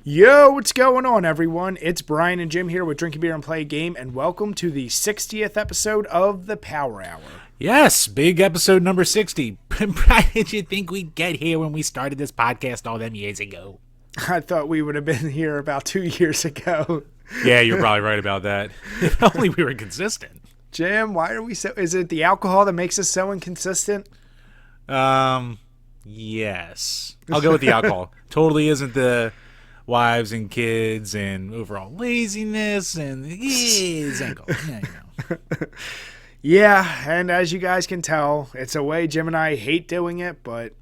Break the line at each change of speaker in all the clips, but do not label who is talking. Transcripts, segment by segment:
Yo, what's going on, everyone? It's Brian and Jim here with Drink a Beer and Play a Game, and welcome to the 60th episode of the Power Hour.
Yes, big episode number 60. How did you think we'd get here when we started this podcast all them years ago?
I thought we would have been here about 2 years ago.
Yeah, you're probably right about that. If only we were consistent.
Jim, why are we so... Is it the alcohol that makes us so inconsistent?
Yes. I'll go with the alcohol. Totally isn't the wives and kids and overall laziness and ankle. Yeah, you know.
Yeah, and as you guys can tell, it's a way Jim and I hate doing it, but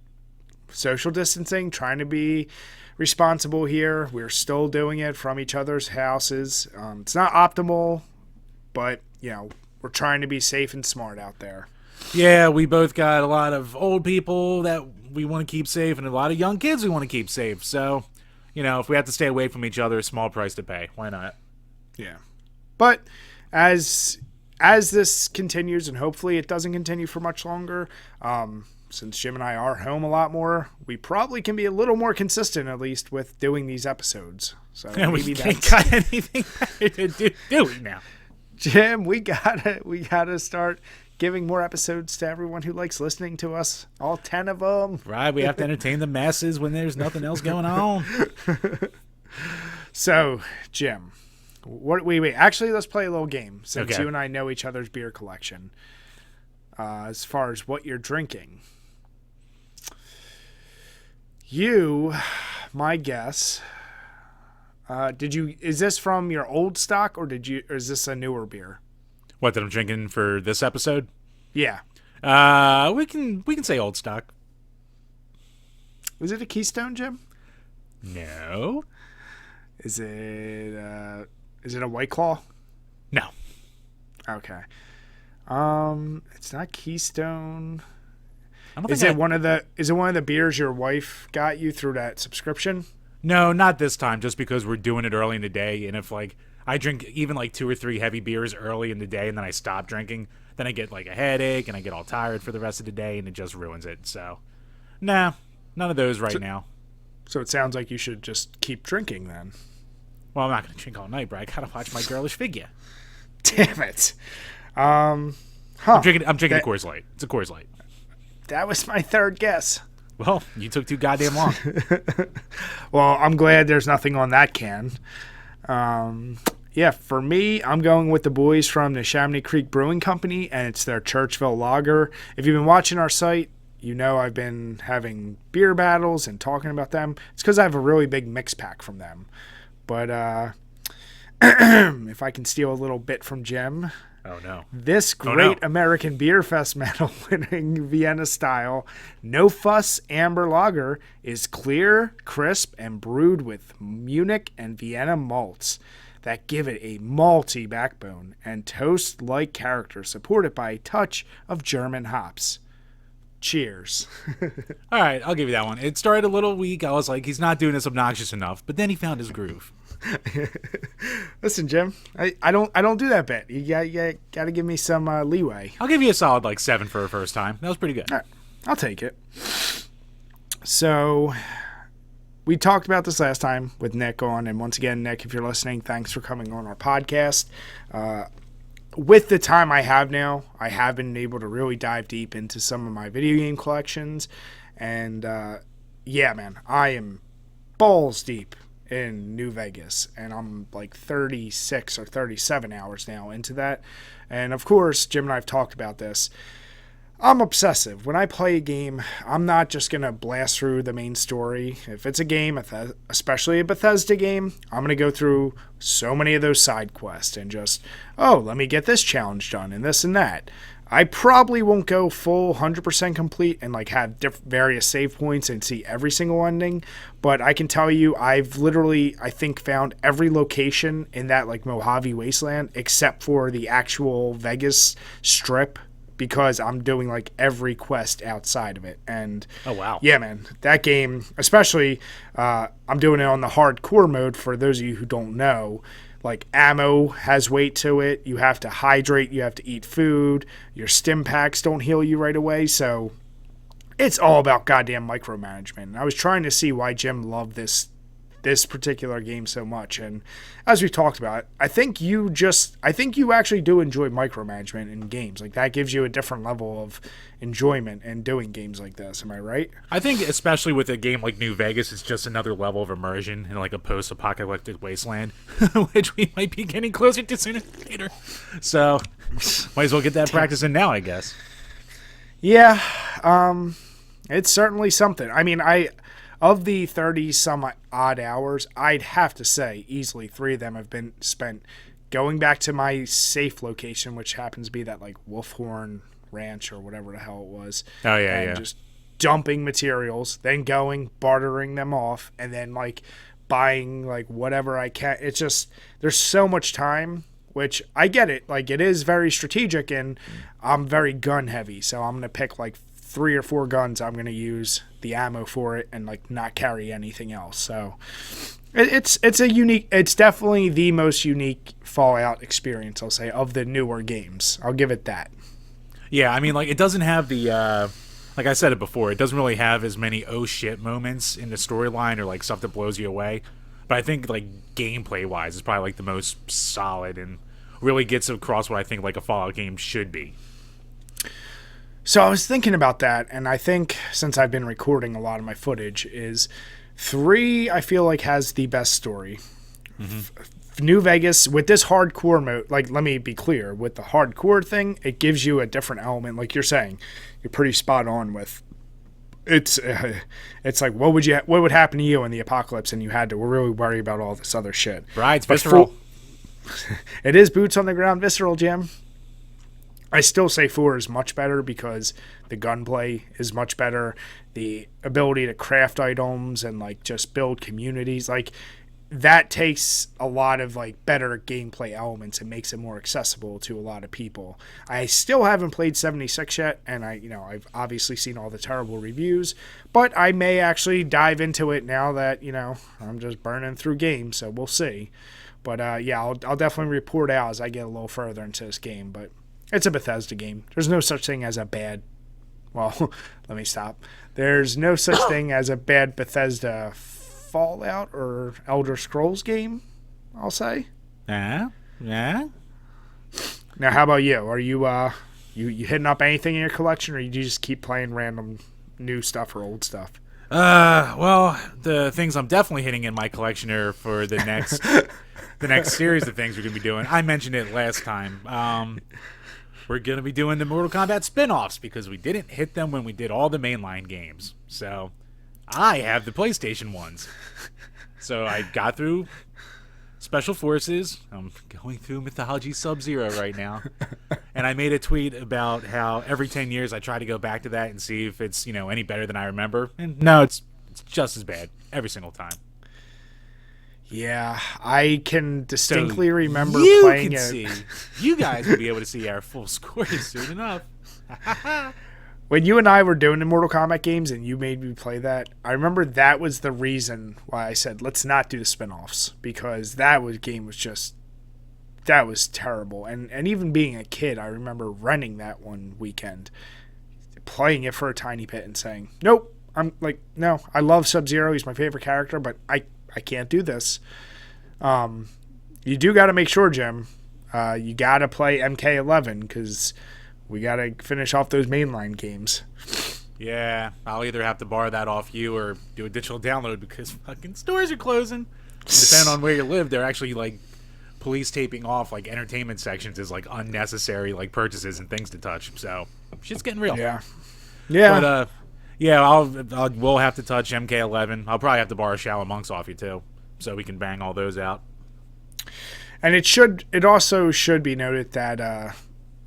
social distancing, trying to be responsible here. We're still doing it from each other's houses. It's not optimal, but, you know, we're trying to be safe and smart out there.
Yeah, we both got a lot of old people that we want to keep safe and a lot of young kids we want to keep safe. So, you know, if we have to stay away from each other, a small price to pay. Why not?
Yeah. But as this continues, and hopefully it doesn't continue for much longer, since Jim and I are home a lot more, we probably can be a little more consistent, at least, with doing these episodes. So
yeah,
maybe
we can't got anything better to do now.
Jim, we gotta start giving more episodes to everyone who likes listening to us. All 10 of them.
Right, we have to entertain the masses when there's nothing else going on.
So, Jim, wait. Actually, let's play a little game since
Okay.
you and I know each other's beer collection. As far as what you're drinking, my guess. Is this from your old stock or is this a newer beer?
What, that I'm drinking for this episode?
Yeah.
We can say old stock.
Was it a Keystone, Jim?
No.
Is it a White Claw?
No.
Okay. It's not Keystone.
I don't
Is
think
it one of the beers your wife got you through that subscription?
No, not this time, just because we're doing it early in the day, and if, like, I drink even, like, 2 or 3 heavy beers early in the day, and then I stop drinking, then I get, like, a headache, and I get all tired for the rest of the day, and it just ruins it, so. Nah, none of those right now.
So it sounds like you should just keep drinking then.
Well, I'm not going to drink all night, but I gotta watch my girlish figure.
Damn it.
I'm drinking a Coors Light. It's a Coors Light.
That was my third guess.
Well, you took too goddamn long.
Well, I'm glad there's nothing on that can. Yeah, for me, I'm going with the boys from the Chamonix Creek Brewing Company, and it's their Churchville Lager. If you've been watching our site, you know I've been having beer battles and talking about them. It's because I have a really big mix pack from them. But if I can steal a little bit from Jim...
Oh, no.
This great American Beer Fest medal-winning Vienna style No Fuss Amber Lager is clear, crisp, and brewed with Munich and Vienna malts that give it a malty backbone and toast-like character supported by a touch of German hops. Cheers.
All right, I'll give you that one. It started a little weak. I was like, he's not doing this obnoxious enough, but then he found his groove.
Listen, Jim, I don't do that bit. You got to give me some leeway.
I'll give you a solid like 7 for a first time. That was pretty good.
All right, I'll take it. So we talked about this last time with Nick on, and once again, Nick, if you're listening, thanks for coming on our podcast. With the time I have now, I have been able to really dive deep into some of my video game collections, and yeah, man, I am balls deep in New Vegas, and I'm like 36 or 37 hours now into that. And of course, Jim and I have talked about this. I'm obsessive. When I play a game, I'm not just going to blast through the main story. If it's a game, especially a Bethesda game, I'm going to go through so many of those side quests and just, let me get this challenge done and this and that. I probably won't go full 100% complete and like have various save points and see every single ending, but I can tell you I've literally, I think, found every location in that like Mojave Wasteland except for the actual Vegas strip, because I'm doing like every quest outside of it. And
oh wow,
yeah, man, that game, especially I'm doing it on the hardcore mode. For those of you who don't know, like ammo has weight to it. You have to hydrate. You have to eat food. Your stim packs don't heal you right away. So it's all about goddamn micromanagement. And I was trying to see why Jim loved this this particular game so much. And as we talked about, I think you actually do enjoy micromanagement in games. Like, that gives you a different level of enjoyment in doing games like this. Am I right?
I think especially with a game like New Vegas, it's just another level of immersion in like a post-apocalyptic wasteland, which we might be getting closer to sooner or later. So might as well get that practice in now, I guess.
Yeah, it's certainly something. I mean, of the 30 some odd hours, I'd have to say easily 3 of them have been spent going back to my safe location, which happens to be that like Wolfhorn Ranch or whatever the hell it was.
Oh yeah,
and
yeah.
Just dumping materials, then going, bartering them off, and then like buying like whatever I can. It's just, there's so much time, which I get it. Like, it is very strategic, and I'm very gun heavy, so I'm gonna pick like 3 or 4 guns. I'm gonna use the ammo for it and like not carry anything else. So it's definitely the most unique Fallout experience, I'll say, of the newer games. I'll give it that.
Yeah, I mean, like, it doesn't have the like I said it before, it doesn't really have as many oh shit moments in the storyline or like stuff that blows you away. But I think like gameplay wise, it's probably like the most solid and really gets across what I think like a Fallout game should be.
So I was thinking about that, and I think since I've been recording a lot of my footage, is 3 I feel like has the best story. New Vegas, with this hardcore mode, like, let me be clear, with the hardcore thing, it gives you a different element. Like you're saying, you're pretty spot on with it's like what would happen to you in the apocalypse, and you had to really worry about all this other shit.
Right, it's visceral.
It is boots on the ground visceral, Jim. I still say 4 is much better because the gunplay is much better. The ability to craft items and like just build communities, like, that takes a lot of like better gameplay elements and makes it more accessible to a lot of people. I still haven't played 76 yet, and I've obviously seen all the terrible reviews, but I may actually dive into it now that, I'm just burning through games, so we'll see. But yeah, I'll definitely report out as I get a little further into this game, but it's a Bethesda game. There's no such thing as a bad, well, let me stop. There's no such thing as a bad Bethesda Fallout or Elder Scrolls game, I'll say.
Yeah.
Now, how about you? Are you you hitting up anything in your collection, or you just keep playing random new stuff or old stuff?
Well, the things I'm definitely hitting in my collection are for the next series of things we're gonna be doing. I mentioned it last time. We're gonna be doing the Mortal Kombat spin-offs because we didn't hit them when we did all the mainline games. So I have the PlayStation ones. So I got through Special Forces. I'm going through Mythology Sub-Zero right now. And I made a tweet about how every 10 years I try to go back to that and see if it's, any better than I remember. And no, it's just as bad every single time.
Yeah, I can distinctly remember
you
playing
can
it.
See. You guys will be able to see our full scores soon enough.
When you and I were doing the Mortal Kombat games and you made me play that, I remember that was the reason why I said, let's not do the spin-offs, because that was terrible. And even being a kid, I remember renting that one weekend, playing it for a tiny bit and saying, nope, I'm like, no, I love Sub-Zero. He's my favorite character, but I can't do this. You do got to make sure, Jim, you got to play MK11 because we got to finish off those mainline games.
Yeah, I'll either have to borrow that off you or do a digital download because fucking stores are closing. And depending on where you live, they're actually like police taping off like entertainment sections as like unnecessary like purchases and things to touch. So shit's getting real.
Yeah.
But yeah, we'll have to touch MK11. I'll probably have to borrow Shadow Monks off you too, so we can bang all those out.
And it also should be noted that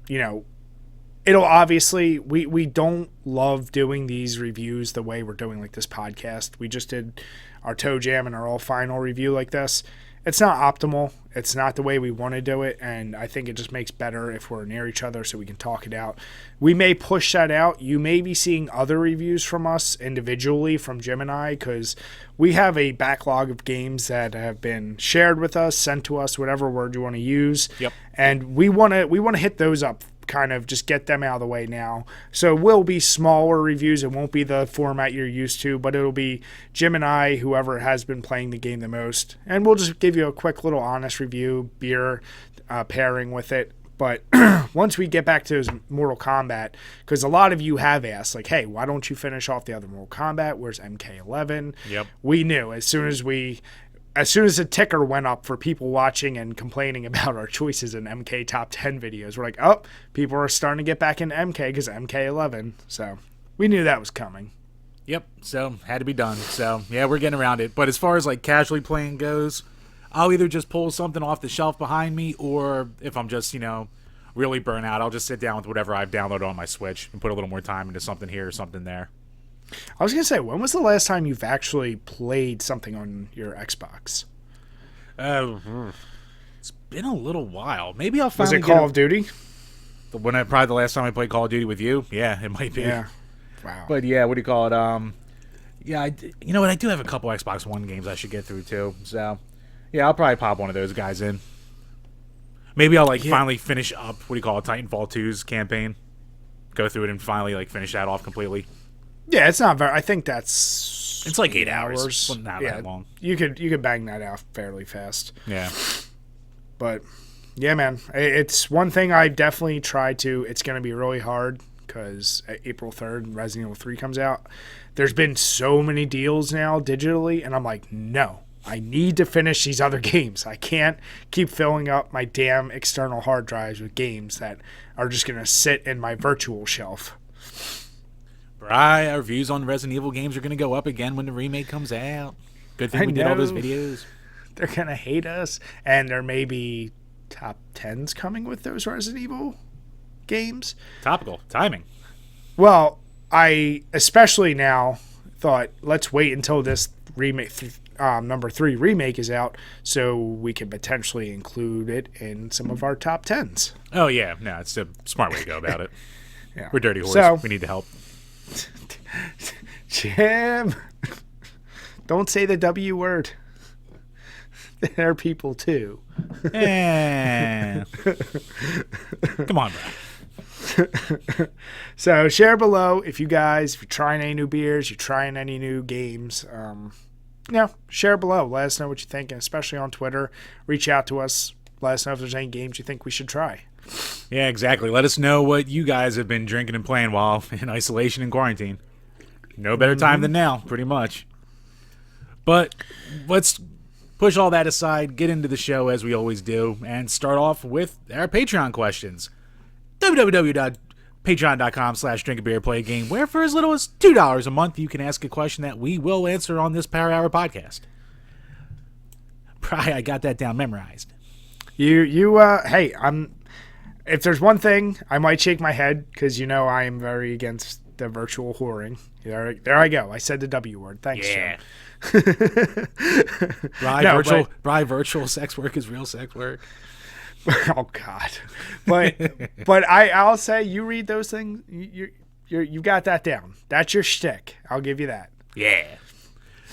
it'll obviously, we don't love doing these reviews the way we're doing like this podcast. We just did our Toe Jam and our all final review like this. It's not optimal. It's not the way we want to do it, and I think it just makes better if we're near each other so we can talk it out. We may push that out. You may be seeing other reviews from us individually from Jim and I, because we have a backlog of games that have been shared with us, sent to us, whatever word you want to use.
Yep.
And we want to hit those up kind of just get them out of the way now. So it will be smaller reviews. It won't be the format you're used to, but it'll be Jim and I, whoever has been playing the game the most, and we'll just give you a quick little honest review, beer pairing with it. But once we get back to his Mortal Kombat, because a lot of you have asked, like, hey, why don't you finish off the other Mortal Kombat? Where's MK11?
Yep.
We knew as soon as the ticker went up for people watching and complaining about our choices in MK top 10 videos, we're like, oh, people are starting to get back into MK because MK11. So we knew that was coming.
Yep. So had to be done. So yeah, we're getting around it. But as far as like casually playing goes, I'll either just pull something off the shelf behind me, or if I'm just, really burnt out, I'll just sit down with whatever I've downloaded on my Switch and put a little more time into something here or something there.
I was going to say, when was the last time you've actually played something on your Xbox?
It's been a little while. Maybe I'll finally
Was it Call of Duty?
Probably the last time I played Call of Duty with you. Yeah, it might be.
Yeah. Wow.
But yeah, what do you call it? Yeah, you know what? I do have a couple Xbox One games I should get through too. So yeah, I'll probably pop one of those guys in. Maybe I'll finally finish up, Titanfall 2's campaign. Go through it and finally finish that off completely.
Yeah, it's not very. I think it's
like 8 hours. Well, not that long.
You could bang that out fairly fast.
Yeah.
But yeah, man, it's one thing I've definitely tried to. It's going to be really hard because April 3rd, Resident Evil 3 comes out. There's been so many deals now digitally, and I'm like, no. I need to finish these other games. I can't keep filling up my damn external hard drives with games that are just going to sit in my virtual shelf.
Right, our views on Resident Evil games are going to go up again when the remake comes out. Good thing we did all those videos.
They're going to hate us, and there may be top 10s coming with those Resident Evil games.
Topical. Timing.
Well, I especially now thought, let's wait until this remake number 3 remake is out so we can potentially include it in some of our top 10s.
Oh yeah, no, it's a smart way to go about it.
Yeah.
We're dirty horse.
So,
we need the help.
Jim, don't say the W word. They're people too.
Come on, bro.
So share below if you're trying any new beers, you're trying any new games. Share below. Let us know what you think, and especially on Twitter. Reach out to us. Let us know if there's any games you think we should try.
Yeah, exactly. Let us know what you guys have been drinking and playing while in isolation and quarantine. No better time than now, pretty much. But let's push all that aside, get into the show as we always do, and start off with our Patreon questions. www.patreon.com/DrinkABeerandPlayAGame, where for as little as $2 a month, you can ask a question that we will answer on this Power Hour podcast. Probably I got that down memorized.
Hey, if there's one thing, I might shake my head because I am very against the virtual whoring. There I go. I said the W word. Thanks,
yeah.
Jim.
Virtual sex work is real sex work.
Oh God, but I'll say you read those things. You got that down. That's your shtick. I'll give you that.
Yeah.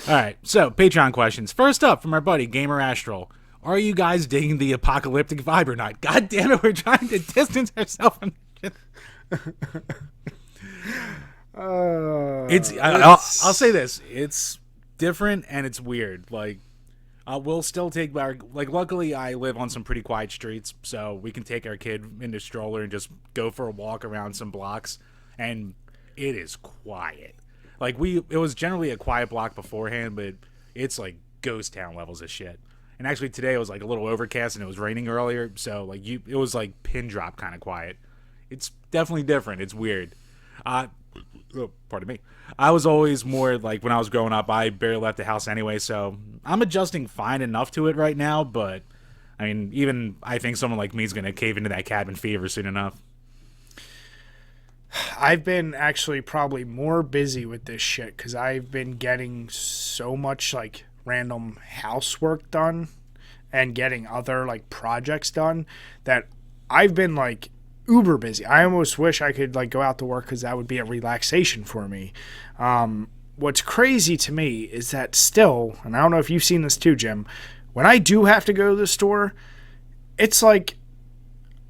All right. So Patreon questions. First up from our buddy Gamer Astral. Are you guys digging the apocalyptic vibe or not? God damn it, we're trying to distance ourselves from I'll say this. It's different and it's weird. We'll still take our... luckily, I live on some pretty quiet streets, so we can take our kid in the stroller and just go for a walk around some blocks, and it is quiet. It was generally a quiet block beforehand, but it's ghost town levels of shit. And actually today it was a little overcast and it was raining earlier, so it was pin drop kind of quiet. It's definitely different. It's weird. Pardon me. I was always more when I was growing up, I barely left the house anyway, so I'm adjusting fine enough to it right now, but I mean, even I think someone like me is going to cave into that cabin fever soon enough.
I've been actually probably more busy with this shit because I've been getting so much random housework done and getting other projects done that I've been uber busy. I almost wish I could go out to work because that would be a relaxation for me. What's crazy to me is that still, and I don't know if you've seen this too, Jim, when I do have to go to the store, it's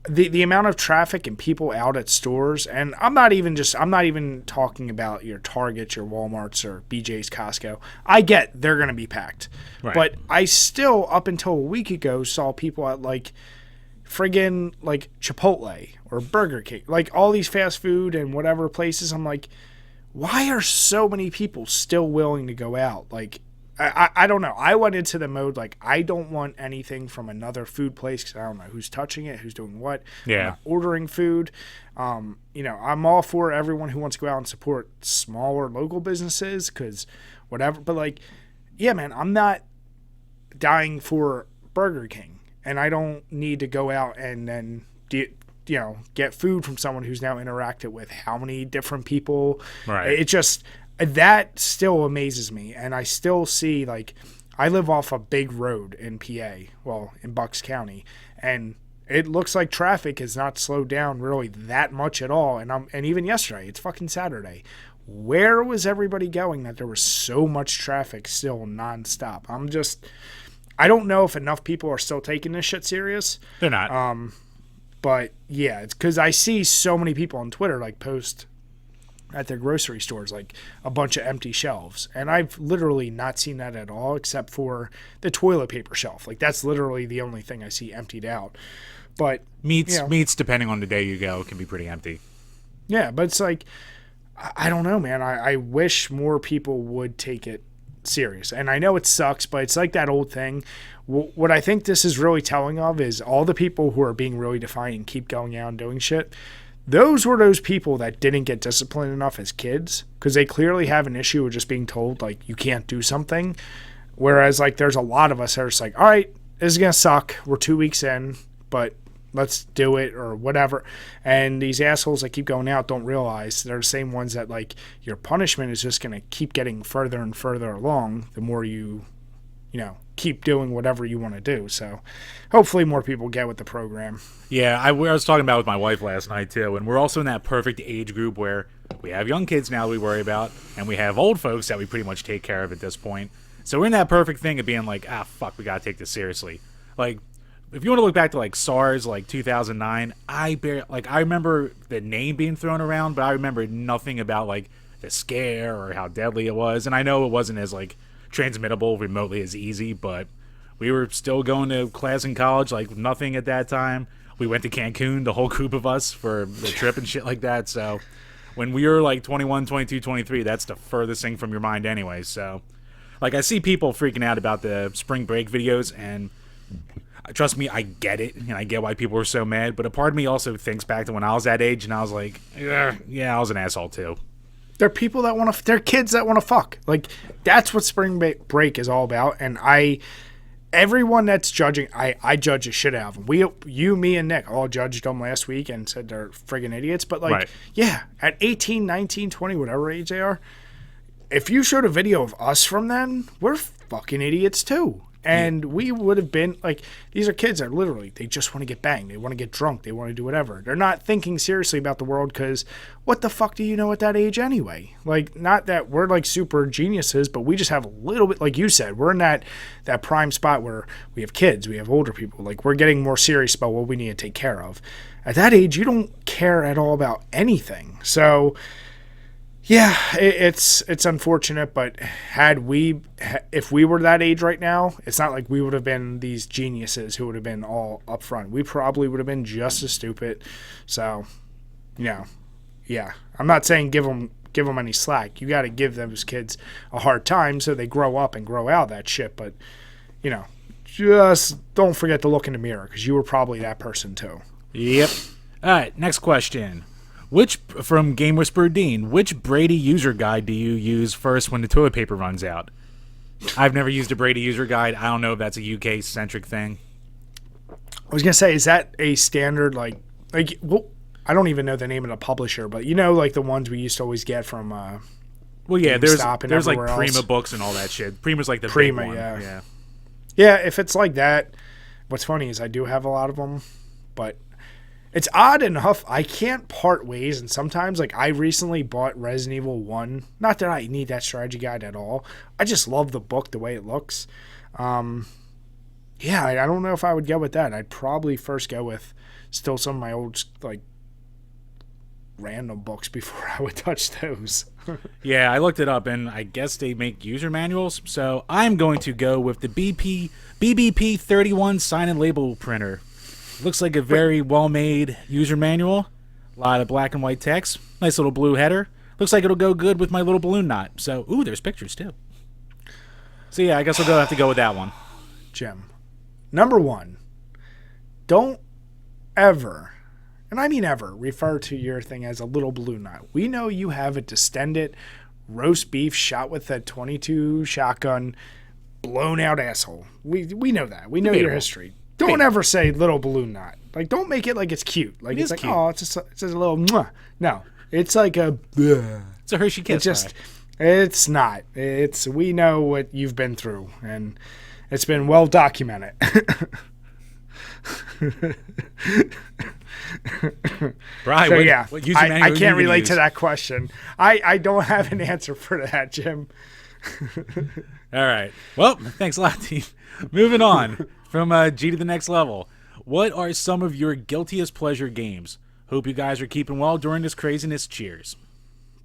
the amount of traffic and people out at stores, and I'm not even talking about your Targets, your Walmarts, or BJ's, Costco. I get they're going to be packed.
Right.
But I still, up until a week ago, saw people at like friggin' like Chipotle or Burger King, like all these fast food and whatever places. I'm like, why are so many people still willing to go out? Like, I don't know. I went into the mode like I don't want anything from another food place because I don't know who's touching it, who's doing what.
Yeah.
I'm not ordering food. I'm all for everyone who wants to go out and support smaller local businesses because whatever. But like, yeah, man, I'm not dying for Burger King, and I don't need to go out and then get food from someone who's now interacted with how many different people.
Right.
It just. That still amazes me, and I still see, like, I live off a big road in PA, well, in Bucks County, and it looks like traffic has not slowed down really that much at all, and even yesterday, it's fucking Saturday. Where was everybody going that there was so much traffic still nonstop? I don't know if enough people are still taking this shit serious.
They're not.
But, yeah, it's because I see so many people on Twitter, like, post at their grocery stores, like a bunch of empty shelves. And I've literally not seen that at all except for the toilet paper shelf. Like that's literally the only thing I see emptied out. But
meats, depending on the day you go, can be pretty empty.
Yeah, but it's like, I don't know, man. I wish more people would take it serious. And I know it sucks, but it's like that old thing. What I think this is really telling of is all the people who are being really defiant and keep going out and doing shit. Those were those people that didn't get disciplined enough as kids because they clearly have an issue with just being told, like, you can't do something. Whereas, like, there's a lot of us that are just like, all right, this is going to suck. We're 2 weeks in, but let's do it or whatever. And these assholes that keep going out don't realize they're the same ones that, like, your punishment is just going to keep getting further and further along the more you keep doing whatever you want to do. So hopefully more people get with the program.
Yeah, I was talking about it with my wife last night too, and we're also in that perfect age group where we have young kids now we worry about, and we have old folks that we pretty much take care of at this point. So we're in that perfect thing of being like, fuck, we gotta take this seriously. Like, if you want to look back to like SARS, like 2009, I remember the name being thrown around, but I remember nothing about like the scare or how deadly it was, and I know it wasn't as like transmittable remotely as easy, but we were still going to class in college like nothing at that time. We went to Cancun, the whole group of us, for the trip and shit like that. So when we were like 21, 22, 23, that's the furthest thing from your mind anyway. So like I see people freaking out about the spring break videos, and trust me, I get it, and I get why people were so mad, but a part of me also thinks back to when I was that age and I was like, yeah, I was an asshole too.
They're people that want to. They're kids that want to fuck. Like that's what spring break is all about. And everyone that's judging, I judge the shit out of them. You, me, and Nick all judged them last week and said they're friggin' idiots. But like, right. Yeah, at 18, 19, 20, whatever age they are, if you showed a video of us from then, we're fucking idiots too. And we would have been like, these are kids that literally, they just want to get banged. They want to get drunk. They want to do whatever. They're not thinking seriously about the world because what the fuck do you know at that age anyway? Like, not that we're like super geniuses, but we just have a little bit, like you said, we're in that prime spot where we have kids, we have older people. Like, we're getting more serious about what we need to take care of. At that age, you don't care at all about anything. So, yeah, it's unfortunate, but if we were that age right now, it's not like we would have been these geniuses who would have been all up front. We probably would have been just as stupid. So, yeah. I'm not saying give them any slack. You got to give those kids a hard time so they grow up and grow out of that shit. But, just don't forget to look in the mirror because you were probably that person too.
Yep. All right, next question. From Game Whisperer Dean, which Brady user guide do you use first when the toilet paper runs out? I've never used a Brady user guide. I don't know if that's a UK-centric thing.
I was going to say, is that a standard, well, I don't even know the name of the publisher, but like the ones we used to always get from
well, yeah, there's like
else.
Prima books and all that shit. Prima's like the big one. Yeah.
Yeah, if it's like that, what's funny is I do have a lot of them, but it's odd enough, I can't part ways, and sometimes, like, I recently bought Resident Evil 1. Not that I need that strategy guide at all. I just love the book, the way it looks. And Yeah, I don't know if I would go with that. I'd probably first go with still some of my old, like, random books before I would touch those.
Yeah, I looked it up, and I guess they make user manuals. So I'm going to go with the BBP 31 sign and label printer. Looks like a very well-made user manual. A lot of black and white text. Nice little blue header. Looks like it'll go good with my little balloon knot. So, ooh, there's pictures too. So yeah, I guess I'll have to go with that one.
Jim, number one, don't ever, and I mean ever, refer to your thing as a little balloon knot. We know you have a distended roast beef shot with a .22 shotgun, blown out asshole. We know that. We know your history. Don't ever say little balloon knot. Like, don't make it like it's cute. Like, it's like, cute. Oh, it's just a little mwah. No, it's like a.
It's a Hershey Kiss.
It's not. We know what you've been through, and it's been well documented.
Brian,
so, yeah, I can't relate
use?
To that question. I don't have an answer for that, Jim.
All right. Well, thanks a lot, team. Moving on from G to the next level. What are some of your guiltiest pleasure games? Hope you guys are keeping well during this craziness. Cheers.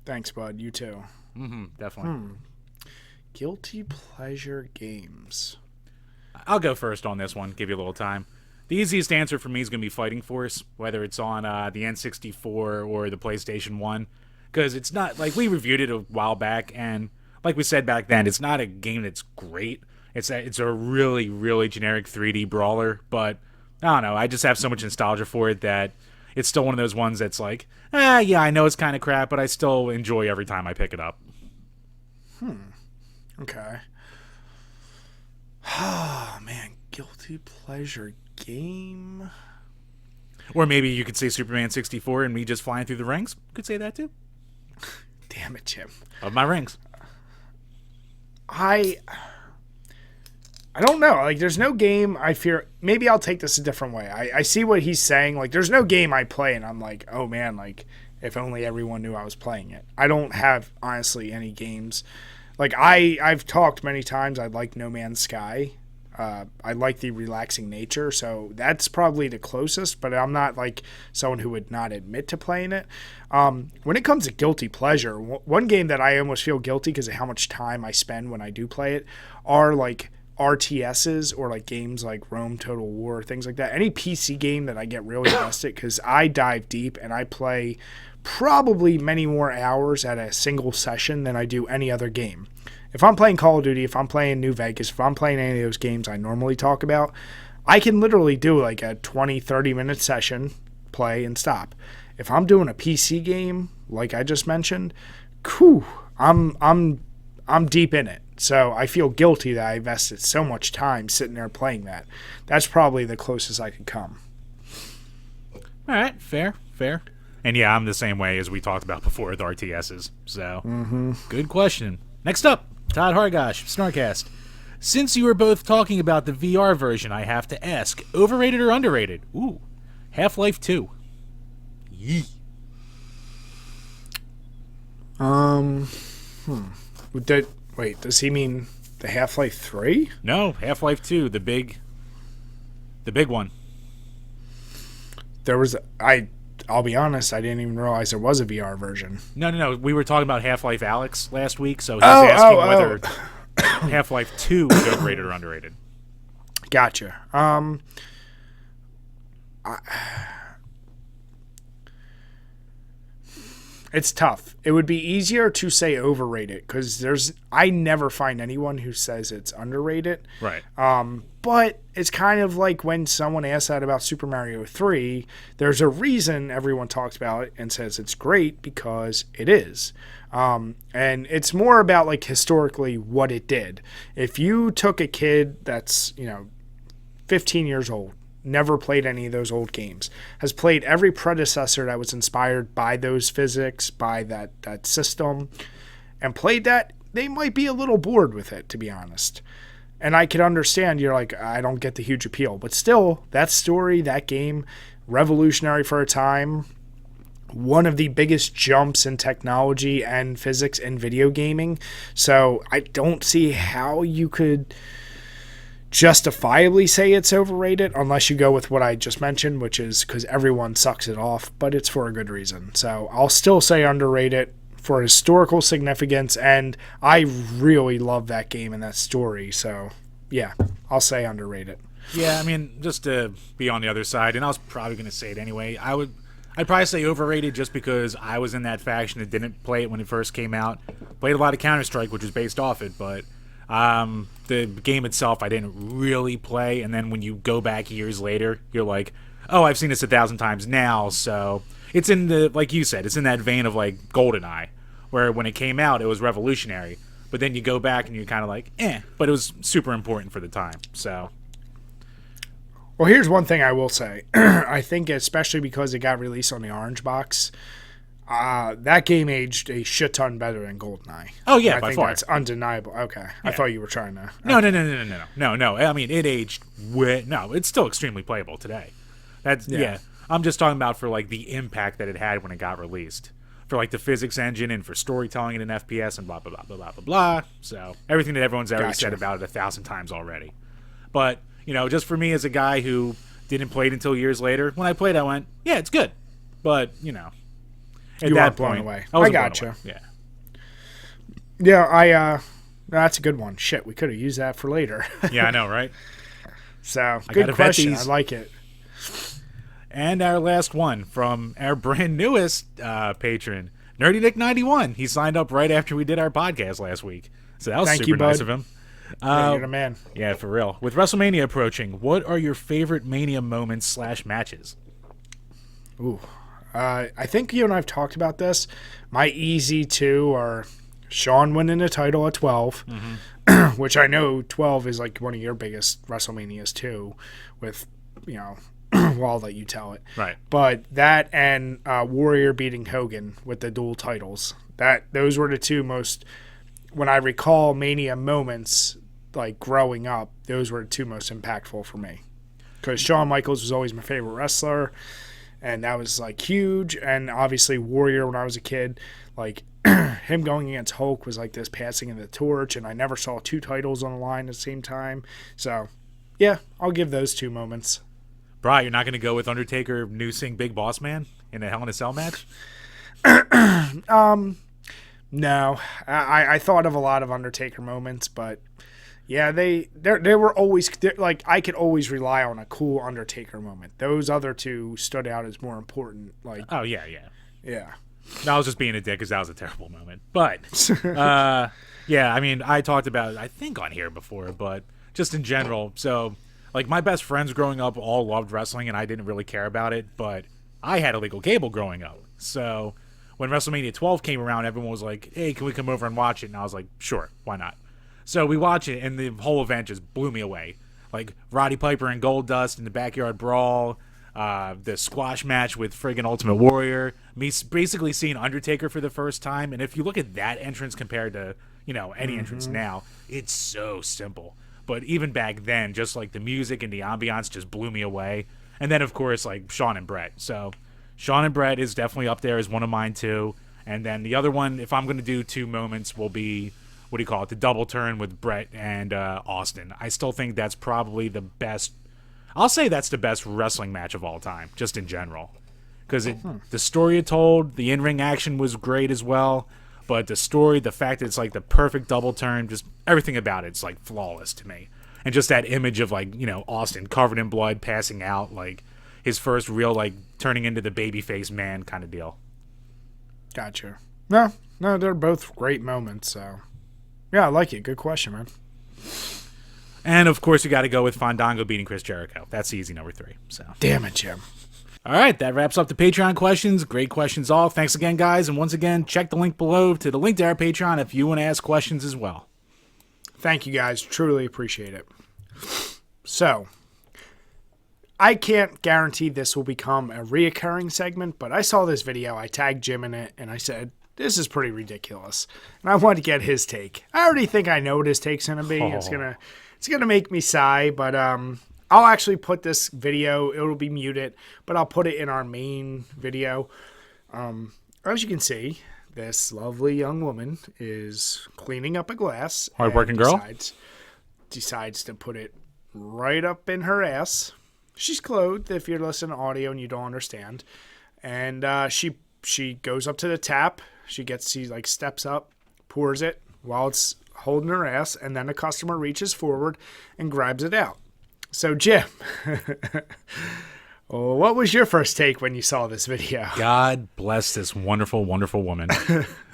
Thanks, bud. You too.
Definitely.
Guilty pleasure games.
I'll go first on this one. Give you a little time. The easiest answer for me is going to be Fighting Force, whether it's on the N64 or the PlayStation 1. Because it's not, like, we reviewed it a while back, and like we said back then, it's not a game that's great. It's a really, really generic 3D brawler, but I don't know. I just have so much nostalgia for it that it's still one of those ones that's like, yeah, I know it's kind of crap, but I still enjoy every time I pick it up.
Okay. Oh, man. Guilty pleasure game?
Or maybe you could say Superman 64 and me just flying through the rings. Could say that too.
Damn it, Jim.
Of my rings.
I don't know. Like, there's no game I fear. Maybe I'll take this a different way. I see what he's saying. Like, there's no game I play and I'm like, oh man, like, if only everyone knew I was playing it. I don't have, honestly, any games. Like, I've talked many times, I like No Man's Sky. I like the relaxing nature, so that's probably the closest, but I'm not like someone who would not admit to playing it. When it comes to guilty pleasure, one game that I almost feel guilty because of how much time I spend when I do play it are like RTSs or like games like Rome Total War, things like that. Any PC game that I get really invested because I dive deep and I play probably many more hours at a single session than I do any other game. If I'm playing Call of Duty, if I'm playing New Vegas, if I'm playing any of those games I normally talk about, I can literally do like a 20, 30-minute session, play, and stop. If I'm doing a PC game, like I just mentioned, I'm deep in it. So I feel guilty that I invested so much time sitting there playing that. That's probably the closest I could come.
All right, fair. And yeah, I'm the same way as we talked about before with RTSs. So, Good question. Next up, Todd Hargosh, Snarkast. Since you were both talking about the VR version, I have to ask, overrated or underrated? Ooh, Half-Life 2. Yee.
Wait, does he mean the Half-Life 3?
No, Half-Life 2, the big one.
I'll be honest, I didn't even realize there was a VR version.
No. We were talking about Half-Life Alyx last week, so he's asking whether Half-Life 2 is overrated or underrated.
Gotcha. It's tough. It would be easier to say overrated because I never find anyone who says it's underrated.
Right.
But it's kind of like when someone asks that about Super Mario 3, there's a reason everyone talks about it and says it's great because it is. And it's more about like historically what it did. If you took a kid that's, 15 years old, never played any of those old games, has played every predecessor that was inspired by those physics, by that system, and played that, they might be a little bored with it, to be honest. And I can understand you're like, I don't get the huge appeal. But still, that story, that game, revolutionary for a time, one of the biggest jumps in technology and physics in video gaming. So I don't see how you could justifiably say it's overrated unless you go with what I just mentioned, which is because everyone sucks it off, but it's for a good reason. So I'll still say underrated for historical significance, and I really love that game and that story. So yeah, I'll say underrated.
Yeah, I mean, just to be on the other side, and I was probably going to say it anyway, I'd probably say overrated just because I was in that faction that didn't play it when it first came out. Played a lot of Counter-Strike, which is based off it, but the game itself I didn't really play, and then when you go back years later, you're like, oh, I've seen this 1,000 times now, so it's in the, like you said, it's in that vein of like GoldenEye, where when it came out, it was revolutionary, but then you go back and you're kind of like, but it was super important for the time, so...
Well, here's one thing I will say. I think especially because it got released on the Orange Box, that game aged a shit ton better than GoldenEye.
Oh, yeah,
I
by
think
far.
That's undeniable. Okay. Yeah. I thought you were trying to...
No. I mean, it aged... No, it's still extremely playable today. Yeah. I'm just talking about for, like, the impact that it had when it got released. For, like, the physics engine and for storytelling in an FPS and blah, blah, blah, blah, blah, blah, blah. So, everything that everyone's already said about it 1,000 times already. But... just for me as a guy who didn't play it until years later, when I played, I went, yeah, it's good. But, at
you
that
blown
point,
away.
I
gotcha.
Yeah.
Yeah, that's a good one. Shit, we could have used that for later.
Yeah, I know, right?
So, good question. I like it.
And our last one from our brand newest patron, Nerdy Nick 91. He signed up right after we did our podcast last week. So that was super nice of him.
Yeah, you're the man.
Yeah, for real. With WrestleMania approaching, what are your favorite Mania moments / matches?
Ooh. I think you and I have talked about this. My easy two are Shawn winning the title at 12, which I know 12 is like one of your biggest WrestleManias too, with, well, I'll let you tell it.
Right.
But that and Warrior beating Hogan with the dual titles. Those were the two most, when I recall Mania moments, like growing up, those were the two most impactful for me. Because Shawn Michaels was always my favorite wrestler, and that was like huge. And obviously Warrior when I was a kid, like him going against Hulk was like this passing of the torch, and I never saw two titles on the line at the same time. So yeah, I'll give those two moments.
Bri, you're not going to go with Undertaker noosing Big Boss Man in a Hell in a Cell match?
No, I thought of a lot of Undertaker moments, but yeah, they were always like I could always rely on a cool Undertaker moment. Those other two stood out as more important. Like,
oh yeah.
No,
I was just being a dick because that was a terrible moment. But yeah, I mean, I talked about it, I think, on here before, but just in general. So, like, my best friends growing up all loved wrestling, and I didn't really care about it. But I had illegal cable growing up, so. When WrestleMania 12 came around, everyone was like, hey, can we come over and watch it? And I was like, sure, why not? So we watched it, and the whole event just blew me away. Like, Roddy Piper and Goldust in the Backyard Brawl, the squash match with friggin' Ultimate Warrior, me basically seeing Undertaker for the first time. And if you look at that entrance compared to, any entrance now, it's so simple. But even back then, just like the music and the ambiance just blew me away. And then, of course, like Shawn and Brett. So... Shawn and Brett is definitely up there as one of mine, too. And then the other one, if I'm going to do two moments, will be, the double turn with Brett and Austin. I still think that's probably the best. I'll say that's the best wrestling match of all time, just in general. Because the story it told, the in-ring action was great as well. But the story, the fact that it's like the perfect double turn, just everything about it's like flawless to me. And just that image of like, Austin covered in blood, passing out, like... his first real, like, turning into the babyface man kind of deal.
Gotcha. No, they're both great moments, so... yeah, I like it. Good question, man.
And, of course, you got to go with Fandango beating Chris Jericho. That's easy, number 3. So.
Damn it, Jim.
All right, that wraps up the Patreon questions. Great questions all. Thanks again, guys. And once again, check the link below to the link to our Patreon if you want to ask questions as well.
Thank you, guys. Truly appreciate it. So... I can't guarantee this will become a reoccurring segment, but I saw this video, I tagged Jim in it, and I said, this is pretty ridiculous. And I want to get his take. I already think I know what his take's going to be. It's gonna make me sigh, but I'll actually put this video, it'll be muted, but I'll put it in our main video. As you can see, this lovely young woman is cleaning up a glass.
Hardworking girl?
Decides to put it right up in her ass. She's clothed, if you're listening to audio and you don't understand. And she goes up to the tap. She like steps up, pours it while it's holding her ass, and then the customer reaches forward and grabs it out. So, Jim, what was your first take when you saw this video?
God bless this wonderful, wonderful woman.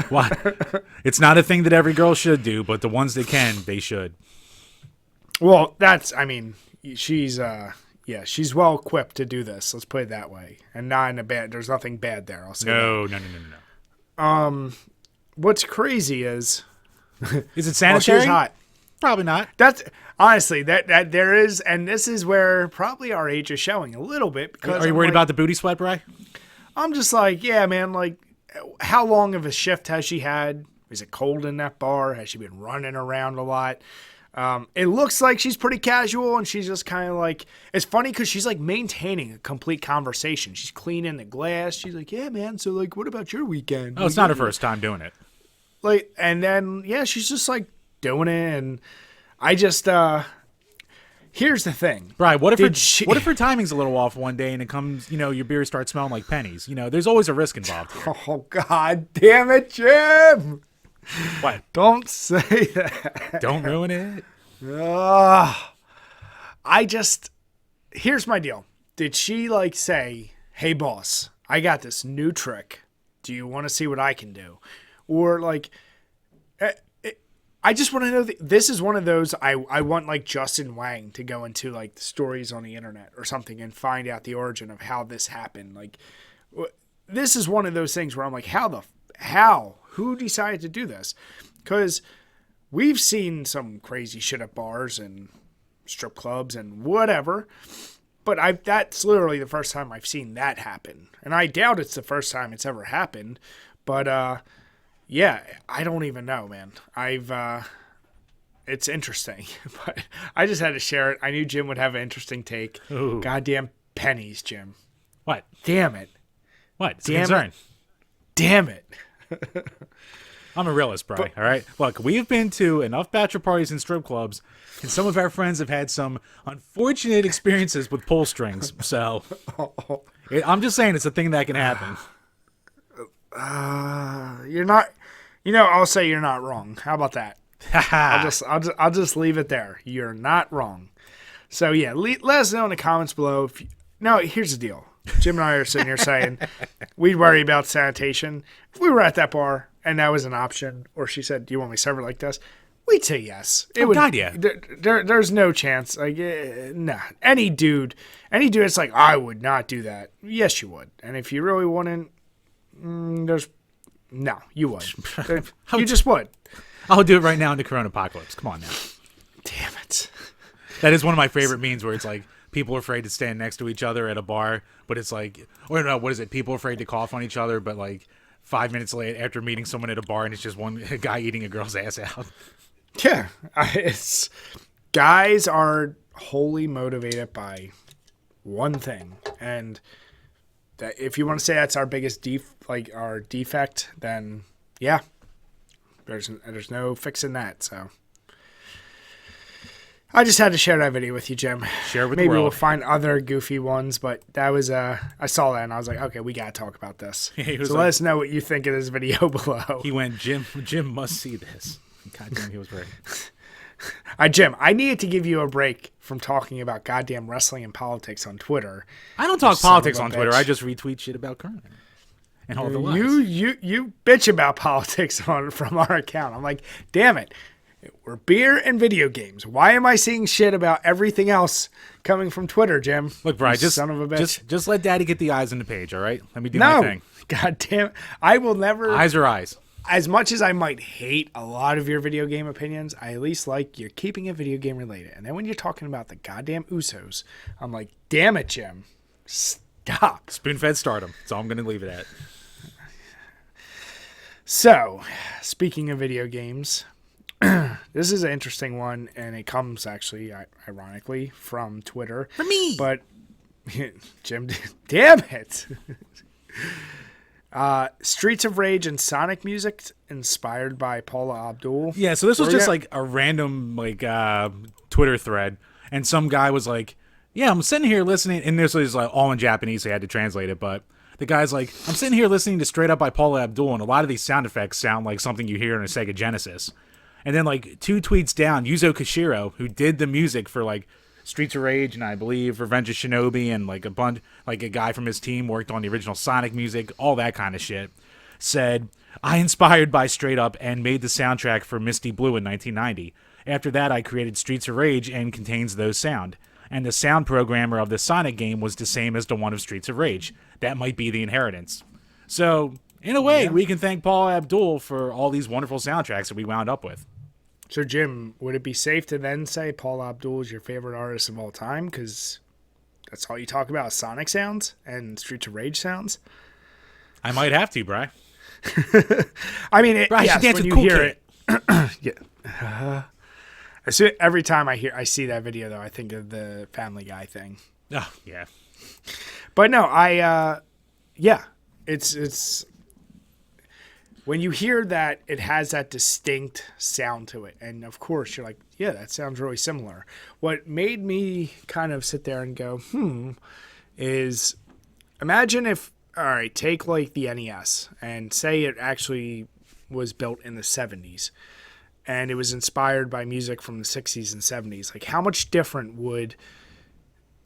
What? It's not a thing that every girl should do, but the ones that can, they should.
Well, she's she's well equipped to do this. Let's put it that way. And not in a bad. There's nothing bad there. I'll say
No.
What's crazy is
it sanitary?
She's hot.
Probably not.
That's honestly that there is, and this is where probably our age is showing a little bit. Because
are you worried about the booty sweat, Bri?
I'm just like, yeah, man. Like, how long of a shift has she had? Is it cold in that bar? Has she been running around a lot? It looks like she's pretty casual, and she's just kind of like, it's funny because she's like maintaining a complete conversation. She's cleaning the glass. She's like, yeah, man. So like, what about your weekend?
Oh, it's not her first time doing it.
Like, and then, yeah, she's just like doing it. And I just, here's the thing.
Bri, what if her timing's a little off one day and it comes, your beer starts smelling like pennies? There's always a risk involved here.
Oh, God damn it, Jim.
What?
Don't say that.
Don't ruin it.
Here's my deal. Did she like say, hey boss, I got this new trick. Do you want to see what I can do? Or like, I just want to know, this is one of those, I want like Justin Wang to go into like the stories on the internet or something and find out the origin of how this happened. Like, this is one of those things where I'm like, who decided to do this? Because we've seen some crazy shit at bars and strip clubs and whatever, but that's literally the first time I've seen that happen. And I doubt it's the first time it's ever happened, but yeah, I don't even know, man. It's interesting, but I just had to share it. I knew Jim would have an interesting take.
Ooh.
Goddamn pennies, Jim.
What?
Damn it.
What? It's a concern.
Damn it.
I'm a realist, Bri, all right? Look, we've been to enough bachelor parties and strip clubs, and some of our friends have had some unfortunate experiences with pull strings. So I'm just saying it's a thing that can happen.
You're not, I'll say you're not wrong. How about that? I'll just leave it there. You're not wrong. So yeah, let us know in the comments below. Here's the deal. Jim and I are sitting here saying we'd worry about sanitation. If we were at that bar and that was an option, or she said, do you want me to serve it like this? We'd say yes.
God, yeah.
There's no chance. Like, nah. Any dude, it's like, I would not do that. Yes, you would. And if you really wouldn't, no, you would. You just would.
I'll do it right now in the Corona apocalypse. Come on now.
Damn it.
That is one of my favorite memes where it's like, people are afraid to stand next to each other at a bar, but it's like, or no, what is it? People are afraid to cough on each other, but like 5 minutes later after meeting someone at a bar and it's just a guy eating a girl's ass out.
Yeah. Guys are wholly motivated by one thing. And that if you want to say that's our biggest our defect, then yeah, there's no fixing that. So I just had to share that video with you, Jim.
Share with
Maybe
the world.
We'll find other goofy ones, but that was I saw that and I was like, okay, we gotta talk about this. So let us know what you think of this video below.
He went, Jim must see this. God damn, he was right.
Jim, I needed to give you a break from talking about goddamn wrestling and politics on Twitter.
I don't talk politics on Twitter. I just retweet shit about current and all the lies.
You bitch about politics from our account. I'm like, damn it. We're beer and video games. Why am I seeing shit about everything else coming from Twitter, Jim?
Look, Brian,
son of a bitch.
Just let Daddy get the eyes on the page, all right? Let me do my thing.
God damn it. I will never.
Eyes are eyes.
As much as I might hate a lot of your video game opinions, I at least like you're keeping it video game related. And then when you're talking about the goddamn Usos, I'm like, damn it, Jim. Stop.
Spoon-fed stardom. That's all I'm going to leave it at.
So, speaking of video games, this is an interesting one, and it comes actually, ironically, from Twitter.
For me!
But, Jim, damn it! Streets of Rage and Sonic music inspired by Paula Abdul.
Yeah, so this was just like a random Twitter thread, And some guy was like, yeah, I'm sitting here listening, and this was like all in Japanese, so I had to translate it, but the guy's like, I'm sitting here listening to Straight Up by Paula Abdul, and a lot of these sound effects sound like something you hear in a Sega Genesis. And then like 2 tweets down, Yuzo Koshiro, who did the music for like Streets of Rage and I believe Revenge of Shinobi, and like a bunch, like a guy from his team worked on the original Sonic music, all that kind of shit, said, I inspired by Straight Up and made the soundtrack for Misty Blue in 1990. After that, I created Streets of Rage and contains those sound. And the sound programmer of the Sonic game was the same as the one of Streets of Rage. That might be the inheritance. So, in a way, we can thank Paul Abdul for all these wonderful soundtracks that we wound up with.
So, Jim, would it be safe to then say Paul Abdul is your favorite artist of all time? Because that's all you talk about, Sonic sounds and Streets of Rage sounds?
I might have to, Bri.
I mean,
Bri,
yes,
dance
when
with
you
Cool
hear
Kid.
it... every time I see that video, though, I think of the Family Guy thing.
Oh, yeah.
But no, it's when you hear that, it has that distinct sound to it. And of course, you're like, yeah, that sounds really similar. What made me kind of sit there and go, is imagine if, all right, take like the NES and say it actually was built in the 70s and it was inspired by music from the 60s and 70s. Like, how much different would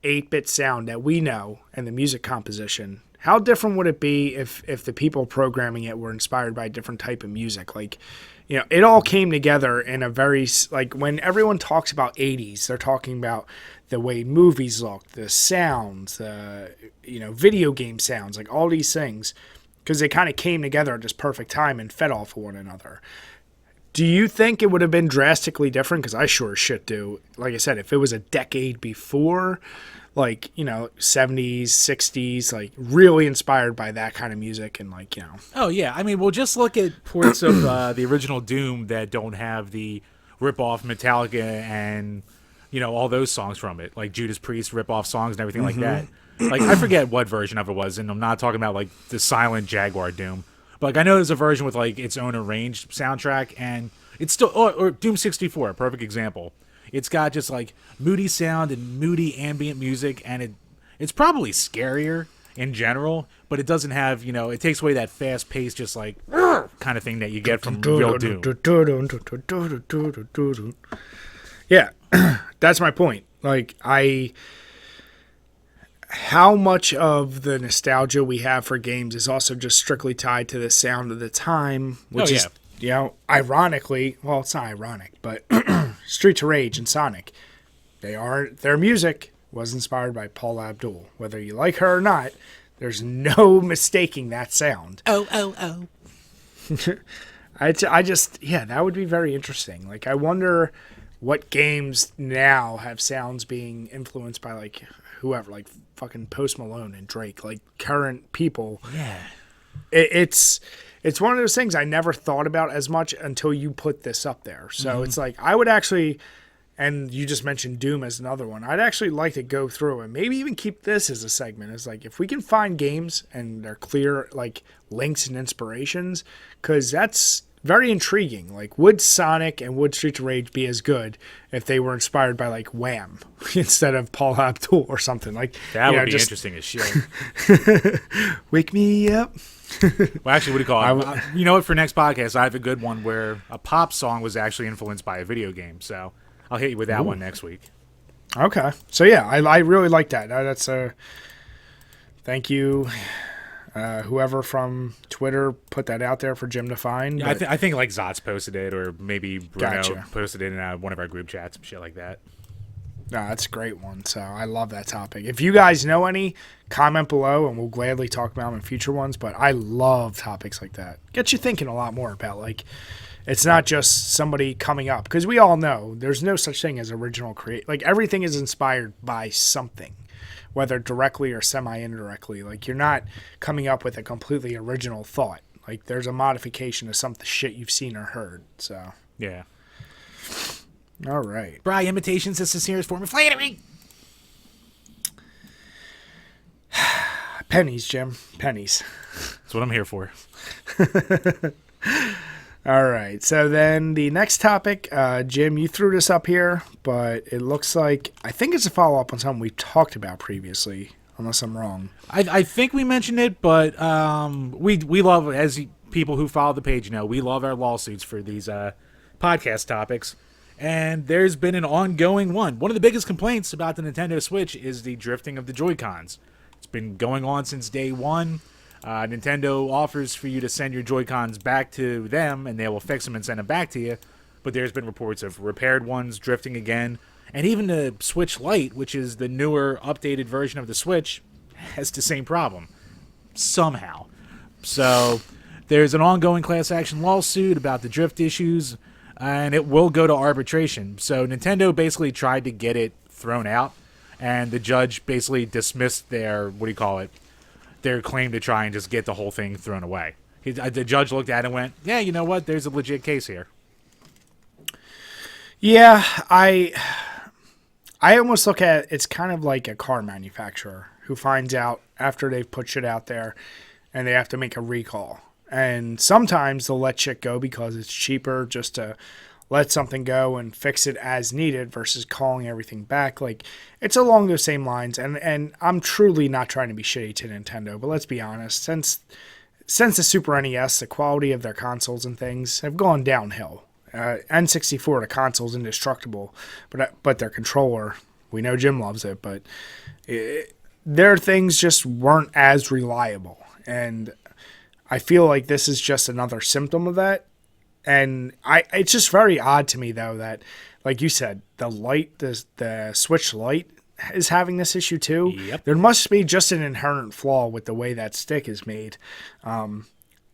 8-bit sound that we know and the music composition, how different would it be if the people programming it were inspired by a different type of music? Like, you know, it all came together in a very, like, when everyone talks about 80s, they're talking about the way movies look, the sounds, video game sounds, like all these things, because they kind of came together at this perfect time and fed off of one another. Do you think it would have been drastically different? Because I sure as shit do. Like I said, if it was a decade before, like, you know, 70s, 60s, like really inspired by that kind of music and like, you know.
Oh, yeah. I mean, we'll just look at ports of the original Doom that don't have the rip-off Metallica and, you know, all those songs from it, like Judas Priest rip-off songs and everything like that. Like, I forget what version of it was, and I'm not talking about, like, the silent Jaguar Doom. But, like, I know there's a version with, like, its own arranged soundtrack, and it's still... Or Doom 64, a perfect example. It's got just, like, moody sound and moody ambient music, and it's probably scarier in general, but it doesn't have, you know... It takes away that fast-paced, just, like, kind of thing that you get from real Doom.
Yeah, that's my point. Like, how much of the nostalgia we have for games is also just strictly tied to the sound of the time, which is, you know, ironically, well, it's not ironic, but Streets of Rage and Sonic, their music was inspired by Paula Abdul. Whether you like her or not, there's no mistaking that sound.
Oh.
I just, that would be very interesting. Like, I wonder what games now have sounds being influenced by, like, whoever, like fucking Post Malone and Drake, like current people.
Yeah.
It's one of those things I never thought about as much until you put this up there. So it's like, I would actually, and you just mentioned Doom as another one, I'd actually like to go through and maybe even keep this as a segment. It's like, if we can find games and they're clear, like, links and inspirations, because that's very intriguing. Like, would Sonic and would Streets of Rage be as good if they were inspired by, like, Wham instead of Paul Abdul or something? Like,
that would be interesting as shit.
Wake me up.
Well, actually, what do you call it? You know what? For next podcast, I have a good one where a pop song was actually influenced by a video game. So I'll hit you with that one next week.
Okay. So, yeah, I really like that. That's thank you. Whoever from Twitter put that out there for Jim to find.
Yeah, I think like Zots posted it, or maybe Bruno posted it in one of our group chats, shit like that.
No, that's a great one. So I love that topic. If you guys know any, comment below, and we'll gladly talk about them in future ones. But I love topics like that. Gets you thinking a lot more about, like, it's not just somebody coming up, because we all know there's no such thing as original create. Like, everything is inspired by something, whether directly or semi-indirectly. Like, you're not coming up with a completely original thought. Like, there's a modification of some shit you've seen or heard. So,
yeah.
All right.
Bri, imitations is the sincerest form of flattery.
Pennies, Jim. Pennies.
That's what I'm here for.
All right. So then the next topic, Jim, you threw this up here, but it looks like I think it's a follow up on something we've talked about previously, unless I'm wrong.
I think we mentioned it, but we love, as people who follow the page know, we love our lawsuits for these podcast topics. And there's been an ongoing one. One of the biggest complaints about the Nintendo Switch is the drifting of the Joy-Cons. It's been going on since day one. Nintendo offers for you to send your Joy-Cons back to them, and they will fix them and send them back to you. But there's been reports of repaired ones drifting again. And even the Switch Lite, which is the newer, updated version of the Switch, has the same problem. Somehow. So there's an ongoing class action lawsuit about the drift issues, and it will go to arbitration. So Nintendo basically tried to get it thrown out, and the judge basically dismissed their, their claim to try and just get the whole thing thrown away. The judge looked at it and went, yeah, you know what? There's a legit case here.
Yeah, I almost look at it's kind of like a car manufacturer who finds out after they've put shit out there and they have to make a recall. And sometimes they'll let shit go because it's cheaper just to let something go and fix it as needed versus calling everything back. Like, it's along those same lines. And I'm truly not trying to be shitty to Nintendo, but let's be honest. Since the Super NES, the quality of their consoles and things have gone downhill. N64, the console's indestructible, but their controller, we know Jim loves it, but their things just weren't as reliable. And I feel like this is just another symptom of that. And it's just very odd to me, though, that, like you said, the Switch Lite is having this issue too.
Yep.
There must be just an inherent flaw with the way that stick is made.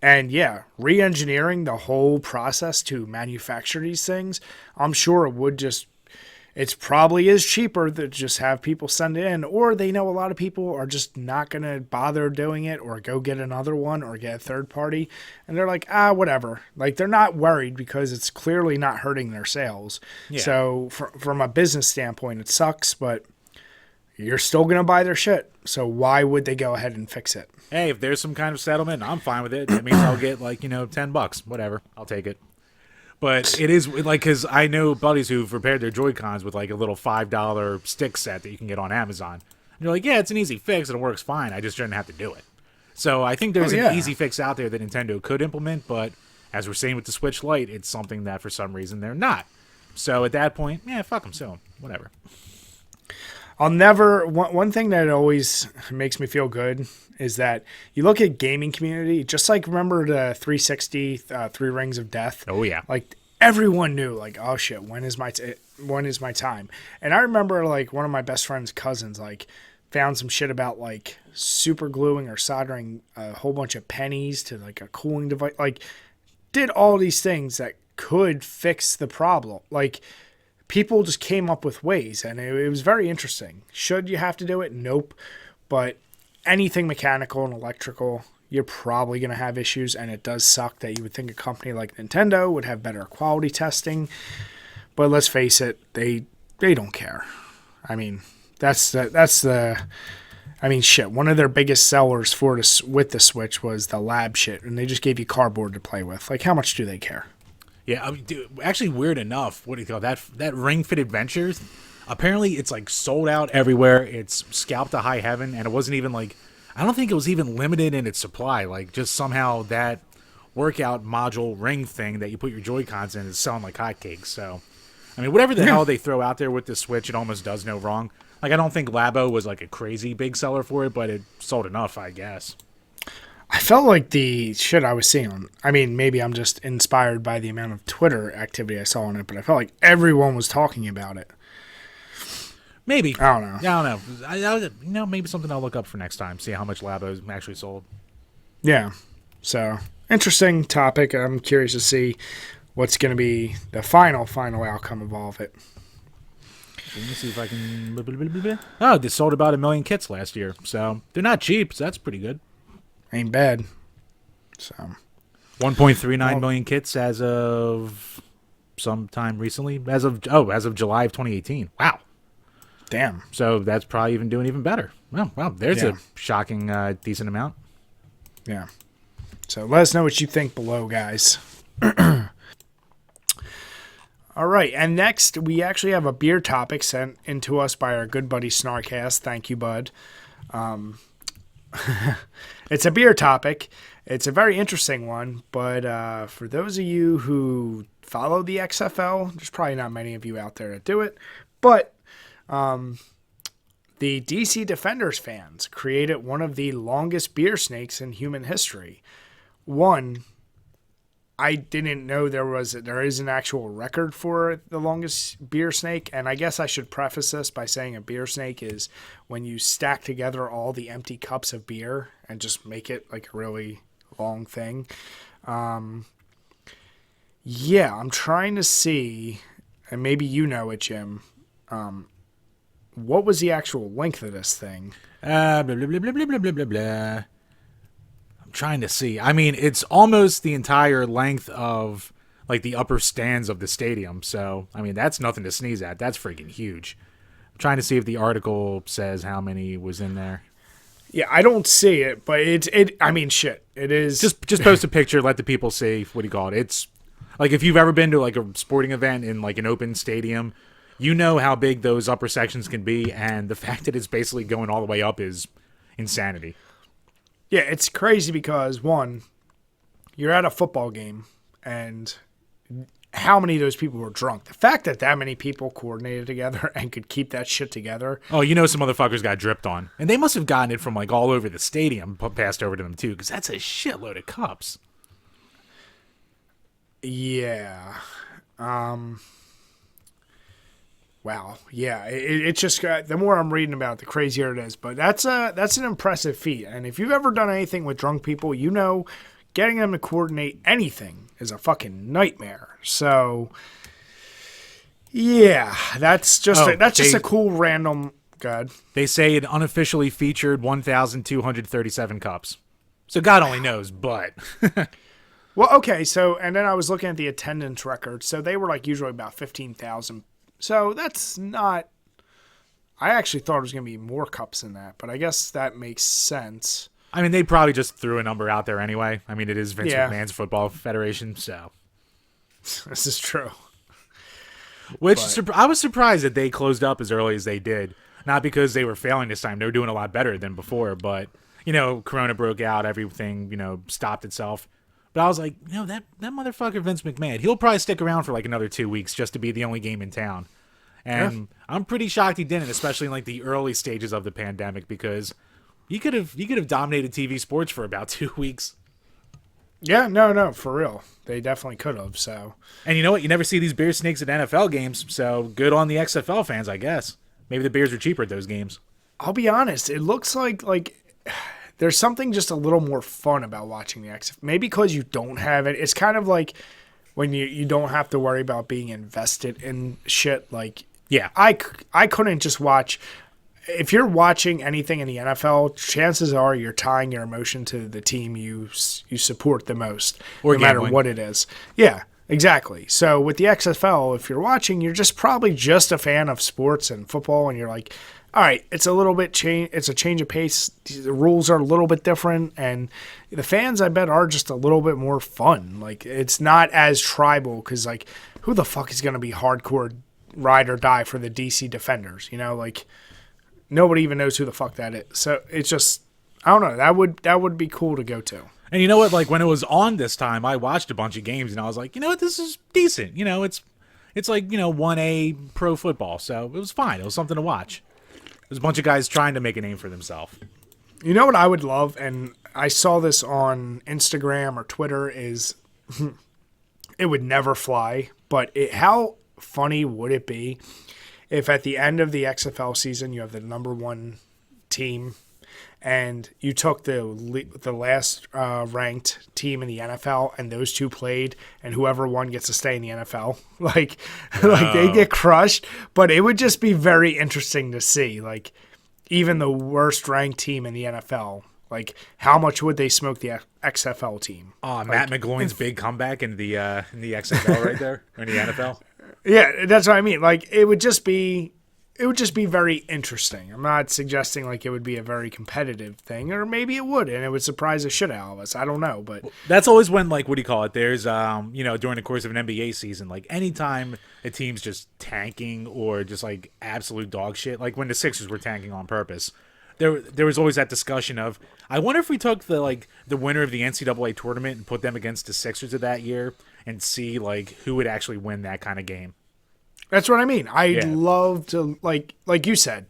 And yeah, re-engineering the whole process to manufacture these things, I'm sure it probably is cheaper to just have people send it in, or they know a lot of people are just not going to bother doing it or go get another one or get a third party. And they're like, whatever. Like, they're not worried because it's clearly not hurting their sales. Yeah. So from a business standpoint, it sucks, but you're still going to buy their shit. So why would they go ahead and fix it?
Hey, if there's some kind of settlement, I'm fine with it. That means I'll get $10. Whatever. I'll take it. But it is like, because I know buddies who've repaired their Joy-Cons with like a little $5 stick set that you can get on Amazon. And you're like, yeah, it's an easy fix and it works fine. I just shouldn't have to do it. So I think there's an easy fix out there that Nintendo could implement, but as we're saying with the Switch Lite, it's something that for some reason they're not. So at that point, fuck them, so whatever.
One thing that always makes me feel good is that you look at gaming community, just like remember the 360, Three Rings of Death?
Oh, yeah.
Like, everyone knew, like, oh shit, when is my time? And I remember, like, one of my best friend's cousins, like, found some shit about, like, super gluing or soldering a whole bunch of pennies to, like, a cooling device. Like, did all these things that could fix the problem. Like, people just came up with ways, and it was very interesting. Should you have to do it? Nope. But anything mechanical and electrical, you're probably going to have issues, and it does suck that you would think a company like Nintendo would have better quality testing. But let's face it, they don't care. I mean, shit. One of their biggest sellers with the Switch was the lab shit, and they just gave you cardboard to play with. Like, how much do they care?
Yeah, I mean, dude, actually, weird enough, what do you call that Ring Fit Adventures? Apparently, it's like sold out everywhere. It's scalped to high heaven, and it wasn't even like, I don't think it was even limited in its supply. Like, just somehow that workout module ring thing that you put your Joy-Cons in is selling like hotcakes. So, I mean, whatever the hell they throw out there with the Switch, it almost does no wrong. Like, I don't think Labo was like a crazy big seller for it, but it sold enough, I guess.
I felt like the shit I was seeing maybe I'm just inspired by the amount of Twitter activity I saw on it, but I felt like everyone was talking about it.
Maybe.
I don't know.
Yeah, I don't know. Maybe something I'll look up for next time, see how much Labo actually sold.
Yeah. So, interesting topic. I'm curious to see what's going to be the final outcome of all of it.
Let me see if I can... Oh, they sold about 1 million kits last year, so they're not cheap, so that's pretty good.
Ain't bad. So
1.39 million kits as of sometime recently. As of July of 2018. Wow.
Damn.
So that's probably doing even better. Well, wow. There's a shocking decent amount.
Yeah. So let us know what you think below, guys. All right, and next we actually have a beer topic sent into us by our good buddy Snarkcast. Thank you, bud. It's a beer topic. It's a very interesting one, but for those of you who follow the XFL, there's probably not many of you out there that do it, but the DC Defenders fans created one of the longest beer snakes in human history. One, I didn't know there is an actual record for the longest beer snake, and I guess I should preface this by saying a beer snake is when you stack together all the empty cups of beer and just make it like a really long thing. Yeah, I'm trying to see, and maybe you know it, Jim. What was the actual length of this thing?
Blah, blah, blah, blah, blah, blah, blah, blah. I'm trying to see. I mean, it's almost the entire length of like the upper stands of the stadium. So, I mean, that's nothing to sneeze at. That's freaking huge. I'm trying to see if the article says how many was in there.
Yeah, I don't see it, but I mean, shit. It is.
Just post a picture, let the people see, what do you call it? It's like if you've ever been to like a sporting event in like an open stadium, you know how big those upper sections can be, and the fact that it's basically going all the way up is insanity.
Yeah, it's crazy because, one, you're at a football game, and how many of those people were drunk? The fact that many people coordinated together and could keep that shit together.
Oh, you know some motherfuckers got dripped on. And they must have gotten it from, like, all over the stadium, passed over to them, too, because that's a shitload of cups.
Yeah. Wow. Yeah. It just got, the more I'm reading about it, the crazier it is. But that's an impressive feat. And if you've ever done anything with drunk people, you know getting them to coordinate anything is a fucking nightmare. So, yeah, that's just a cool random. God.
They say it unofficially featured 1,237 cups. So God only knows, but.
Well, okay. So, and then I was looking at the attendance record. So they were like usually about 15,000. So that's not. I actually thought it was going to be more cups than that, but I guess that makes sense.
I mean, they probably just threw a number out there anyway. I mean, it is Vince McMahon's football federation, so.
This is true.
I was surprised that they closed up as early as they did. Not because they were failing this time. They were doing a lot better than before, but, you know, Corona broke out, everything, you know, stopped itself. But I was like, you know, that motherfucker Vince McMahon, he'll probably stick around for like another 2 weeks just to be the only game in town. And I'm pretty shocked he didn't, especially in like the early stages of the pandemic, because he could have dominated TV sports for about 2 weeks.
Yeah, no, for real. They definitely could have, so.
And you know what? You never see these beer snakes at NFL games, so good on the XFL fans, I guess. Maybe the beers are cheaper at those games.
I'll be honest, it looks like there's something just a little more fun about watching the XFL. Maybe because you don't have it. It's kind of like when you don't have to worry about being invested in shit. Like,
yeah,
I couldn't just watch. If you're watching anything in the NFL, chances are you're tying your emotion to the team you support the most,
or
no matter what it is. Yeah, exactly. So with the XFL, if you're watching, you're just probably just a fan of sports and football, and you're like, all right, it's a little bit it's a change of pace. The rules are a little bit different, and the fans, I bet, are just a little bit more fun. Like, it's not as tribal because, like, who the fuck is going to be hardcore ride or die for the DC Defenders? You know, like, nobody even knows who the fuck that is. So it's just, I don't know. That would be cool to go to.
And you know what? Like, when it was on this time, I watched a bunch of games, and I was like, you know what? This is decent. You know, it's like, you know, 1A pro football. So it was fine. It was something to watch. There's a bunch of guys trying to make a name for themselves.
You know what I would love, and I saw this on Instagram or Twitter, is it would never fly, but how funny would it be if at the end of the XFL season you have the number one team and you took the last ranked team in the NFL and those two played and whoever won gets to stay in the NFL. Like they get crushed, but it would just be very interesting to see. Like, even the worst ranked team in the NFL, like, how much would they smoke the XFL team?
Oh, Matt McGloin's big comeback in the XFL right there, or in the NFL.
Yeah, that's what I mean. Like, it would just be it would just be very interesting. I'm not suggesting like it would be a very competitive thing, or maybe it would, and it would surprise the shit out of us. I don't know, but
that's always when, like, what do you call it? There's, during the course of an NBA season, like anytime a team's just tanking or just like absolute dog shit, like when the Sixers were tanking on purpose, there was always that discussion of, I wonder if we took the winner of the NCAA tournament and put them against the Sixers of that year and see like who would actually win that kind of game.
That's what I mean. I'd love to, like you said,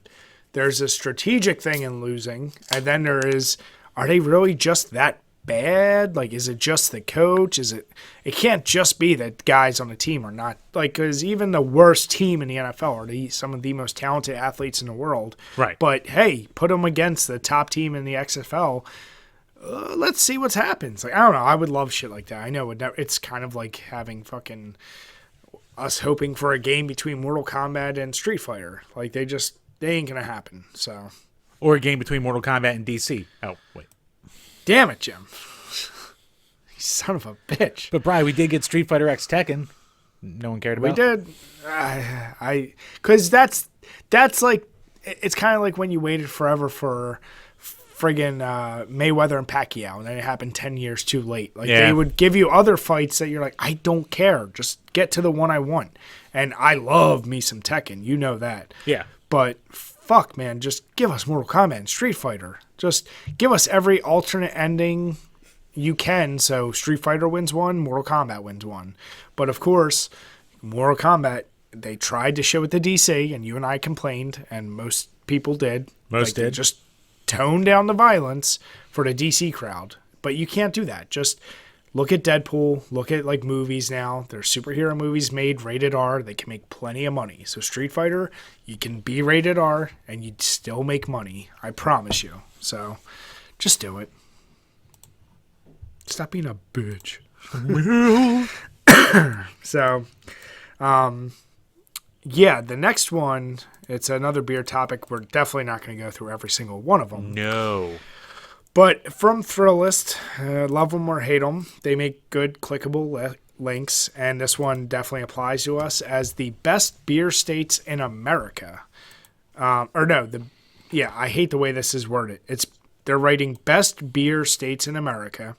there's a strategic thing in losing, and then there is, are they really just that bad? Like, is it just the coach? It can't just be that guys on the team are not, like, because even the worst team in the NFL are some of the most talented athletes in the world.
Right.
But, hey, put them against the top team in the XFL. Let's see what happens. Like, I don't know. I would love shit like that. I know it's kind of like having fucking us hoping for a game between Mortal Kombat and Street Fighter. Like, they ain't gonna happen. So,
or a game between Mortal Kombat and DC. Oh, wait.
Damn it, Jim. You son of a bitch.
But Brian, we did get Street Fighter X Tekken. No one cared about.
We did. Because that's like, it's kind of like when you waited forever for friggin' Mayweather and Pacquiao, and then it happened 10 years too late. Like, they would give you other fights that you're like, I don't care. Just get to the one I want. And I love me some Tekken. You know that.
Yeah.
But fuck, man, just give us Mortal Kombat and Street Fighter. Just give us every alternate ending you can, so Street Fighter wins one, Mortal Kombat wins one. But of course, Mortal Kombat, they tried to show it to DC, and you and I complained, and most people did.
Most did.
They just tone down the violence for the DC crowd. But you can't do that. Just look at Deadpool. Look at like movies now. There's superhero movies made rated R. They can make plenty of money. So Street Fighter, you can be rated R and you'd still make money. I promise you. So just do it. Stop being a bitch. So, yeah, the next one, it's another beer topic. We're definitely not going to go through every single one of them.
No.
But from Thrillist, love them or hate them, they make good clickable links, and this one definitely applies to us as the best beer states in America. I hate the way this is worded. They're writing best beer states in America,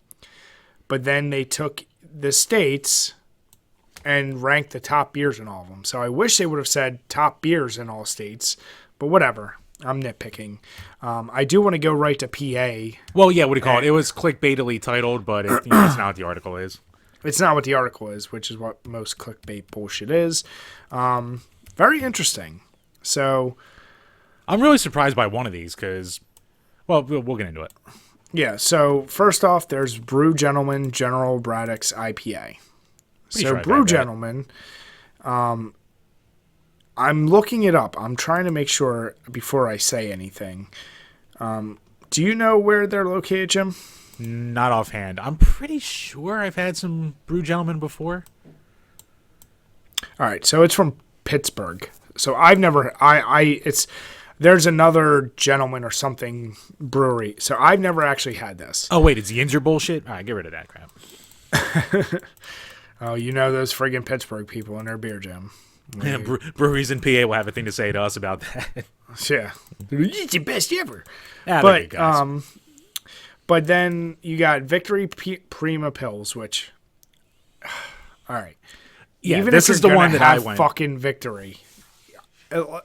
but then they took the states and ranked the top beers in all of them. So I wish they would have said top beers in all states, but whatever. I'm nitpicking. I do want to go right to PA.
Well, yeah, what do you call it? It was clickbaitily titled, but it's not what the article is.
It's not what the article is, which is what most clickbait bullshit is. Very interesting. So,
I'm really surprised by one of these because, well, we'll get into it.
Yeah, so first off, there's Brew Gentleman General Braddock's IPA. Brew Gentleman, I'm looking it up. I'm trying to make sure before I say anything. Do you know where they're located, Jim?
Not offhand. I'm pretty sure I've had some Brew Gentleman before.
All right, so it's from Pittsburgh. So I've never, there's another Gentleman or something brewery. So I've never actually had this.
Oh, wait, it's Yinzer bullshit? All right, get rid of that crap.
Oh, you know those friggin' Pittsburgh people and their beer jam.
Yeah, breweries in PA will have a thing to say to us about that.
Yeah. It's the best ever. But then you got Victory Prima Pills, which, all right.
Yeah,
even
this
if
is the one that I went.
Fucking Victory.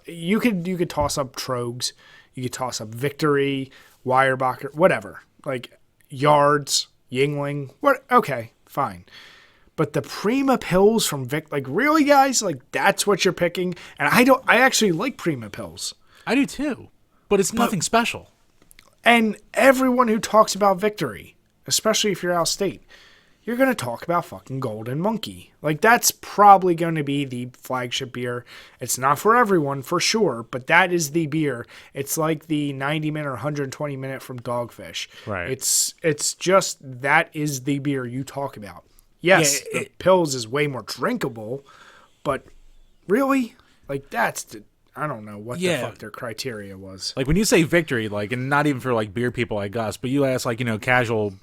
You could toss up Trogs, you could toss up Victory, Weyerbacher, whatever. Like Yards, Yingling. What? Okay, fine. But the Prima Pills from Vic, like really, guys, like that's what you're picking. And I actually like Prima Pills.
I do too, but it's nothing special.
And everyone who talks about Victory, especially if you're out of state, you're going to talk about fucking Golden Monkey. Like, that's probably going to be the flagship beer. It's not for everyone, for sure, but that is the beer. It's like the 90-minute or 120-minute from Dogfish.
Right.
It's just, that is the beer you talk about. Yes, the Pills is way more drinkable, but really? Like, I don't know what the fuck their criteria was.
Like, when you say Victory, like, and not even for, like, beer people like us, but you ask, like, casual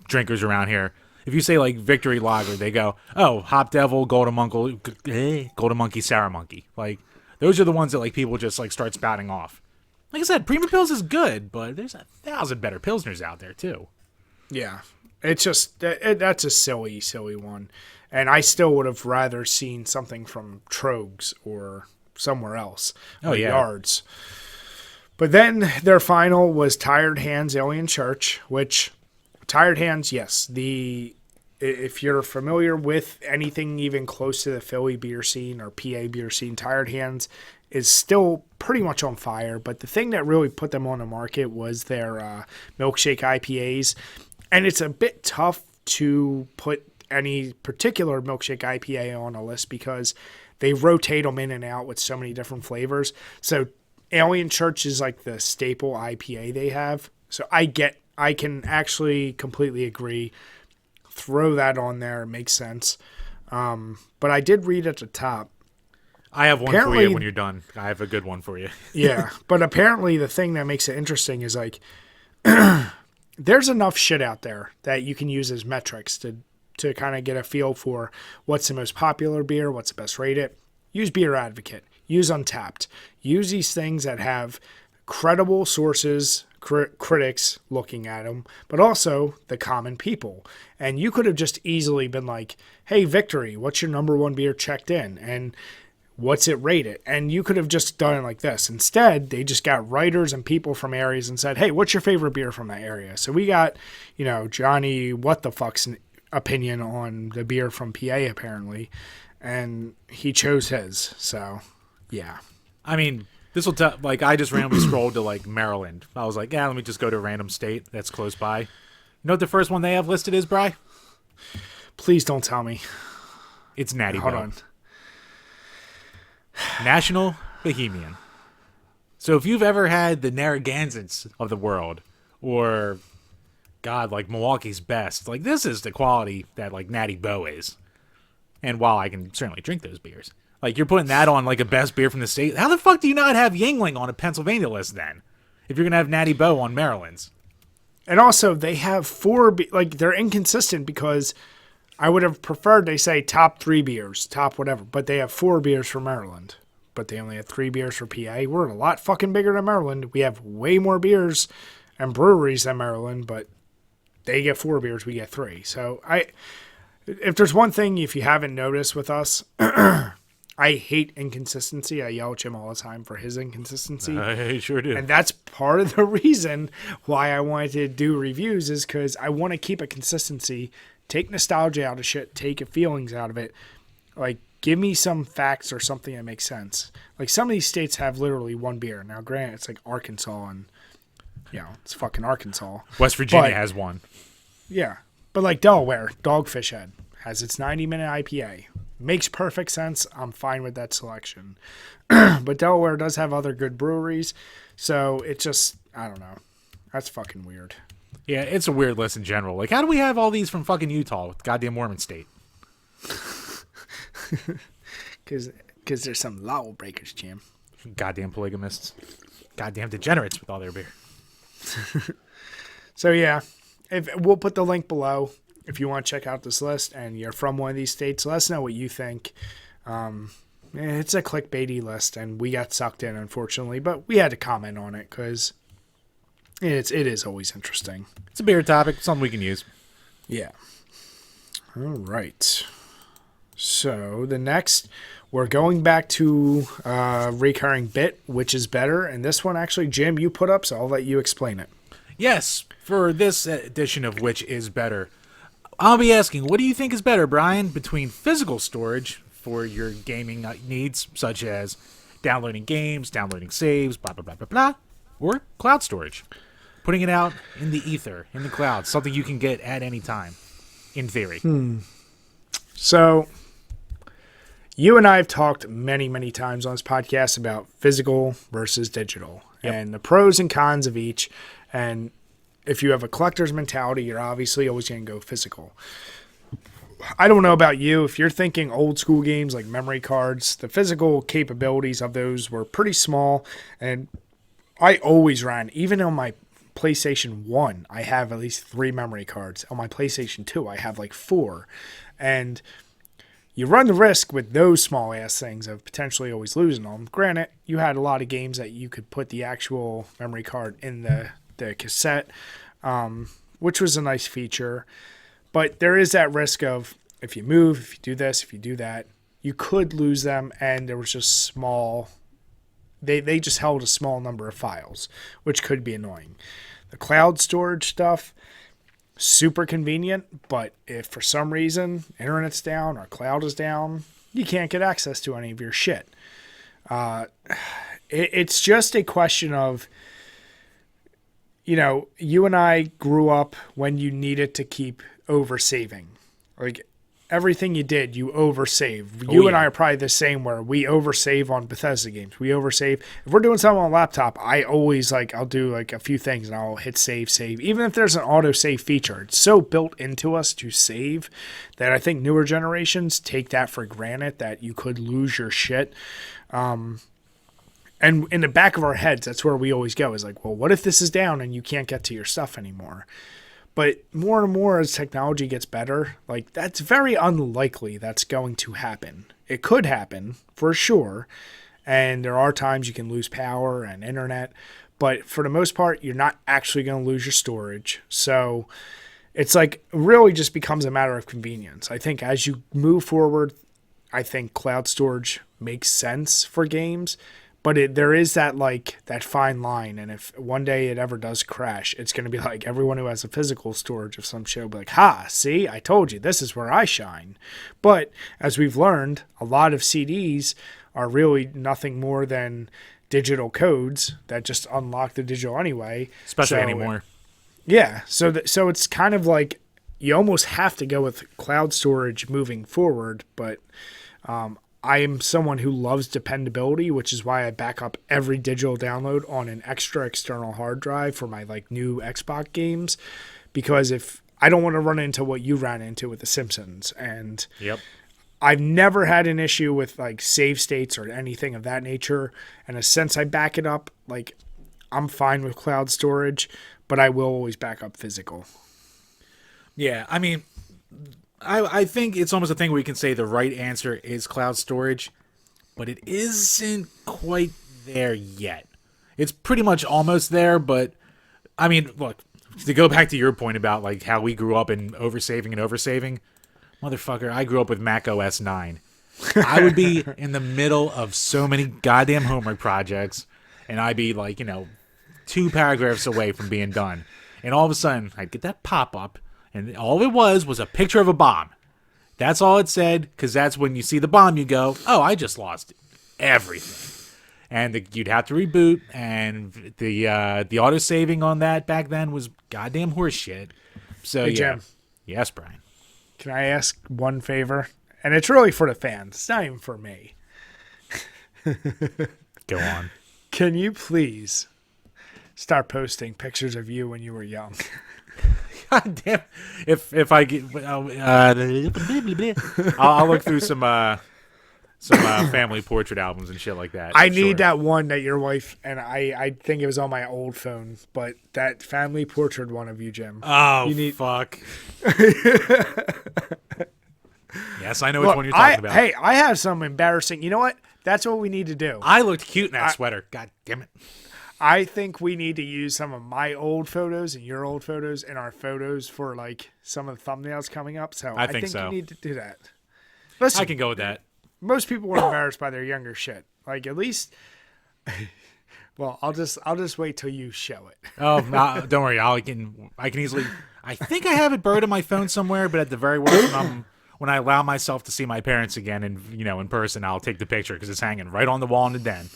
drinkers around here, if you say, like, Victory Lager, they go, oh, Hop Devil, Golden Monkey, Sour Monkey. Like, Those are the ones that like people just like start spouting off. Like I said, Prima Pils is good, but there's 1,000 better Pilsners out there too.
Yeah. It's just, that's a silly, silly one. And I still would have rather seen something from Trogs or somewhere else.
Oh, yeah.
Yards. But then their final was Tired Hands Alien Church, which, Tired Hands, yes. If you're familiar with anything even close to the Philly beer scene or PA beer scene, Tired Hands is still pretty much on fire. But the thing that really put them on the market was their milkshake IPAs. And it's a bit tough to put any particular milkshake IPA on a list because they rotate them in and out with so many different flavors. So Alien Church is like the staple IPA they have. So I can actually completely agree. Throw that on there. It makes sense. But I did read at the top.
I have one for you when you're done. I have a good one for you.
Yeah. But apparently the thing that makes it interesting is like there's enough shit out there that you can use as metrics to kind of get a feel for what's the most popular beer, what's the best rated. Use Beer Advocate. Use Untapped. Use these things that have credible sources, critics looking at them, but also the common people. And you could have just easily been like, hey, Victory, what's your number one beer checked in? And what's it rated? And you could have just done it like this. Instead, they just got writers and people from areas and said, hey, what's your favorite beer from that area? So we got, Johnny what the fuck's opinion on the beer from PA apparently. And he chose his. So, yeah.
I mean, this will I just randomly scrolled to like Maryland. I was like, yeah, let me just go to a random state that's close by. You know what the first one they have listed is, Bri?
Please don't tell me.
It's Natty
Hold
Bo.
on.
National Bohemian. So if you've ever had the Narragansetts of the world, or God, like Milwaukee's Best, like this is the quality that like Natty Bo is. And while I can certainly drink those beers, like you're putting that on like a best beer from the state, how the fuck do you not have Yingling on a Pennsylvania list then? If you're gonna have Natty Bo on Maryland's.
And also they have they're inconsistent because I would have preferred they say top 3 beers, top whatever, but they have 4 beers for Maryland, but they only have 3 beers for PA. We're a lot fucking bigger than Maryland. We have way more beers and breweries than Maryland, but they get 4 beers, we get 3. So if there's one thing, if you haven't noticed with us, I hate inconsistency. I yell at Jim all the time for his inconsistency.
I sure do.
And that's part of the reason why I wanted to do reviews is because I want to keep a consistency, take nostalgia out of shit, take feelings out of it. Like, give me some facts or something that makes sense. Like, some of these states have literally 1 beer. Now, granted, it's like Arkansas and, it's fucking Arkansas.
West Virginia has 1.
Yeah. But like Delaware, Dogfish Head has its 90-minute IPA. Makes perfect sense. I'm fine with that selection. But Delaware does have other good breweries. So it just, I don't know. That's fucking weird.
Yeah, it's a weird list in general. Like, how do we have all these from fucking Utah with goddamn Mormon state?
Because there's some lawbreakers, Jim.
Goddamn polygamists. Goddamn degenerates with all their beer.
So, yeah. We'll put the link below if you want to check out this list and you're from one of these states. Let us know what you think. It's a clickbaity list, and we got sucked in, unfortunately, but we had to comment on it because it is always interesting.
It's a beer topic, something we can use.
Yeah. All right. So the next, we're going back to recurring bit, which is better. And this one, actually, Jim, you put up, so I'll let you explain it.
Yes, for this edition of Which is Better, I'll be asking, what do you think is better, Brian, between physical storage for your gaming needs, such as downloading games, downloading saves, blah, blah, blah, blah, blah, or cloud storage? Putting it out in the ether, in the cloud, something you can get at any time, in theory.
So, you and I have talked many, many times on this podcast about physical versus digital and the pros and cons of each. And if you have a collector's mentality, you're obviously always going to go physical. I don't know about you. If you're thinking old school games like memory cards, the physical capabilities of those were pretty small. And I always ran, even on my PlayStation 1, I have at least 3 memory cards. On my PlayStation 2, I have like 4. And you run the risk with those small ass things of potentially always losing them. Granted, you had a lot of games that you could put the actual memory card in the cassette, which was a nice feature. But there is that risk of if you move, if you do this, if you do that, you could lose them, and there was just small. They just held a small number of files, which could be annoying. The cloud storage stuff, super convenient, but if for some reason internet's down or cloud is down, you can't get access to any of your shit. It's just a question of, you and I grew up when you needed to keep oversaving. Like, everything you did, you oversave. You and I are probably the same, where we oversave on Bethesda games. We oversave. If we're doing something on a laptop, I always I'll do a few things and I'll hit save. Even if there's an auto save feature, it's so built into us to save that I think newer generations take that for granted, that you could lose your shit. And in the back of our heads, that's where we always go, is well, what if this is down and you can't get to your stuff anymore? But more and more as technology gets better, that's very unlikely that's going to happen. It could happen, for sure, and there are times you can lose power and internet, but for the most part, you're not actually going to lose your storage. So it's really just becomes a matter of convenience. I think as you move forward, I think cloud storage makes sense for games. But there is that that fine line, and if one day it ever does crash, it's going to be everyone who has a physical storage of some shit will be ha, see, I told you, this is where I shine. But as we've learned, a lot of CDs are really nothing more than digital codes that just unlock the digital anyway.
Especially anymore.
Yeah, so it's kind of you almost have to go with cloud storage moving forward, but I am someone who loves dependability, which is why I back up every digital download on an extra external hard drive for my new Xbox games, because if I don't want to run into what you ran into with The Simpsons, and
yep.
I've never had an issue with save states or anything of that nature, and since I back it up, I'm fine with cloud storage, but I will always back up physical.
Yeah, I mean, I think it's almost a thing where you can say the right answer is cloud storage, but it isn't quite there yet. It's pretty much almost there, but I mean, look, to go back to your point about how we grew up in oversaving, motherfucker, I grew up with Mac OS 9. I would be in the middle of so many goddamn homework projects, and I'd be 2 paragraphs away from being done. And all of a sudden, I'd get that pop-up, and all it was a picture of a bomb. That's all it said, because that's when you see the bomb, you go, oh, I just lost everything. And you'd have to reboot, and the auto-saving on that back then was goddamn horseshit. So,
hey,
yeah.
Jim.
Yes, Brian.
Can I ask one favor? And it's really for the fans. It's not even for me.
Go on.
Can you please start posting pictures of you when you were young?
God damn! If I get, I'll look through some family portrait albums and shit like that.
I need that one that your wife, and I think it was on my old phone, but that family portrait one of you, Jim.
Oh, fuck. Yes, I know which one you're talking about.
Hey, I have some embarrassing. You know what? That's what we need to do.
I looked cute in that sweater. God damn it.
I think we need to use some of my old photos and your old photos in our photos for some of the thumbnails coming up. So I think
so.
You need to do that. Listen,
I can go with that.
Most people were embarrassed by their younger shit. At least, well, I'll just wait till you show it.
Oh, no, don't worry. I can easily. I think I have it buried on my phone somewhere, but at the very worst, when I allow myself to see my parents again and in person, I'll take the picture because it's hanging right on the wall in the den.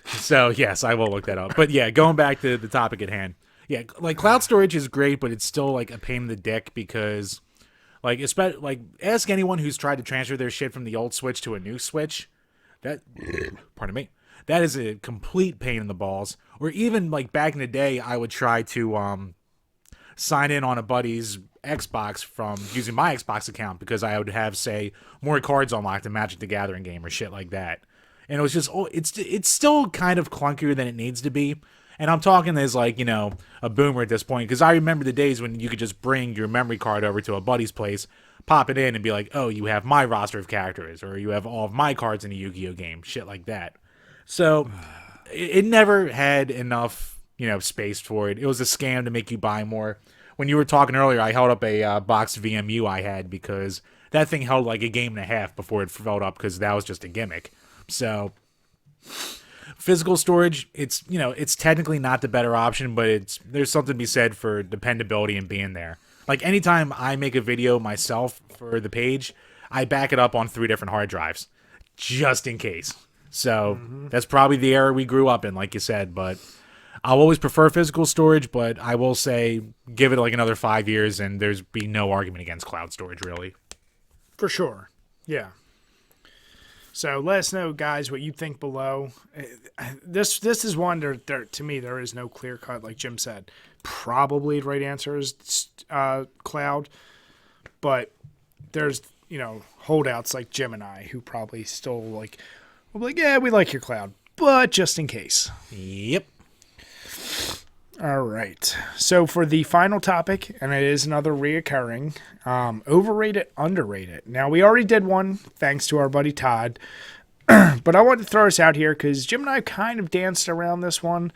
So, yes, I will look that up. But, yeah, going back to the topic at hand. Yeah, cloud storage is great, but it's still, a pain in the dick because, ask anyone who's tried to transfer their shit from the old Switch to a new Switch. Pardon me. That is a complete pain in the balls. Or even, back in the day, I would try to sign in on a buddy's Xbox from using my Xbox account because I would have, say, more cards unlocked in Magic the Gathering game or shit like that. And it was just, it's still kind of clunkier than it needs to be. And I'm talking as a boomer at this point, because I remember the days when you could just bring your memory card over to a buddy's place, pop it in and be like, oh, you have my roster of characters, or you have all of my cards in a Yu-Gi-Oh game, shit like that. So it never had enough, space for it. It was a scam to make you buy more. When you were talking earlier, I held up a boxed VMU I had because that thing held like a game and a half before it filled up because that was just a gimmick. So physical storage, it's technically not the better option, but there's something to be said for dependability and being there. Like anytime I make a video myself for the page, I back it up on 3 different hard drives just in case. So that's probably the era we grew up in, like you said, but I'll always prefer physical storage, but I will say give it like another 5 years and there's be no argument against cloud storage, really.
For sure. Yeah. So let us know, guys, what you think below. This is one to me, there is no clear cut, like Jim said. Probably the right answer is cloud. But there's, holdouts like Jim and I who probably still will be like, yeah, we like your cloud. But just in case.
Yep.
All right. So for the final topic, and it is another reoccurring, overrated, underrated. Now, we already did one, thanks to our buddy Todd. But I wanted to throw this out here because Jim and I kind of danced around this one.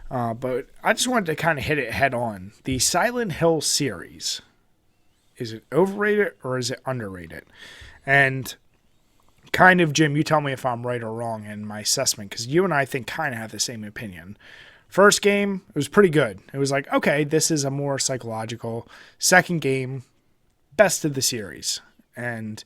But I just wanted to kind of hit it head on. The Silent Hill series. Is it overrated or is it underrated? And kind of, Jim, you tell me if I'm right or wrong in my assessment, because you and I think kind of have the same opinion. First game, it was pretty good. It was like, okay, this is a more psychological. Second game, best of the series. And,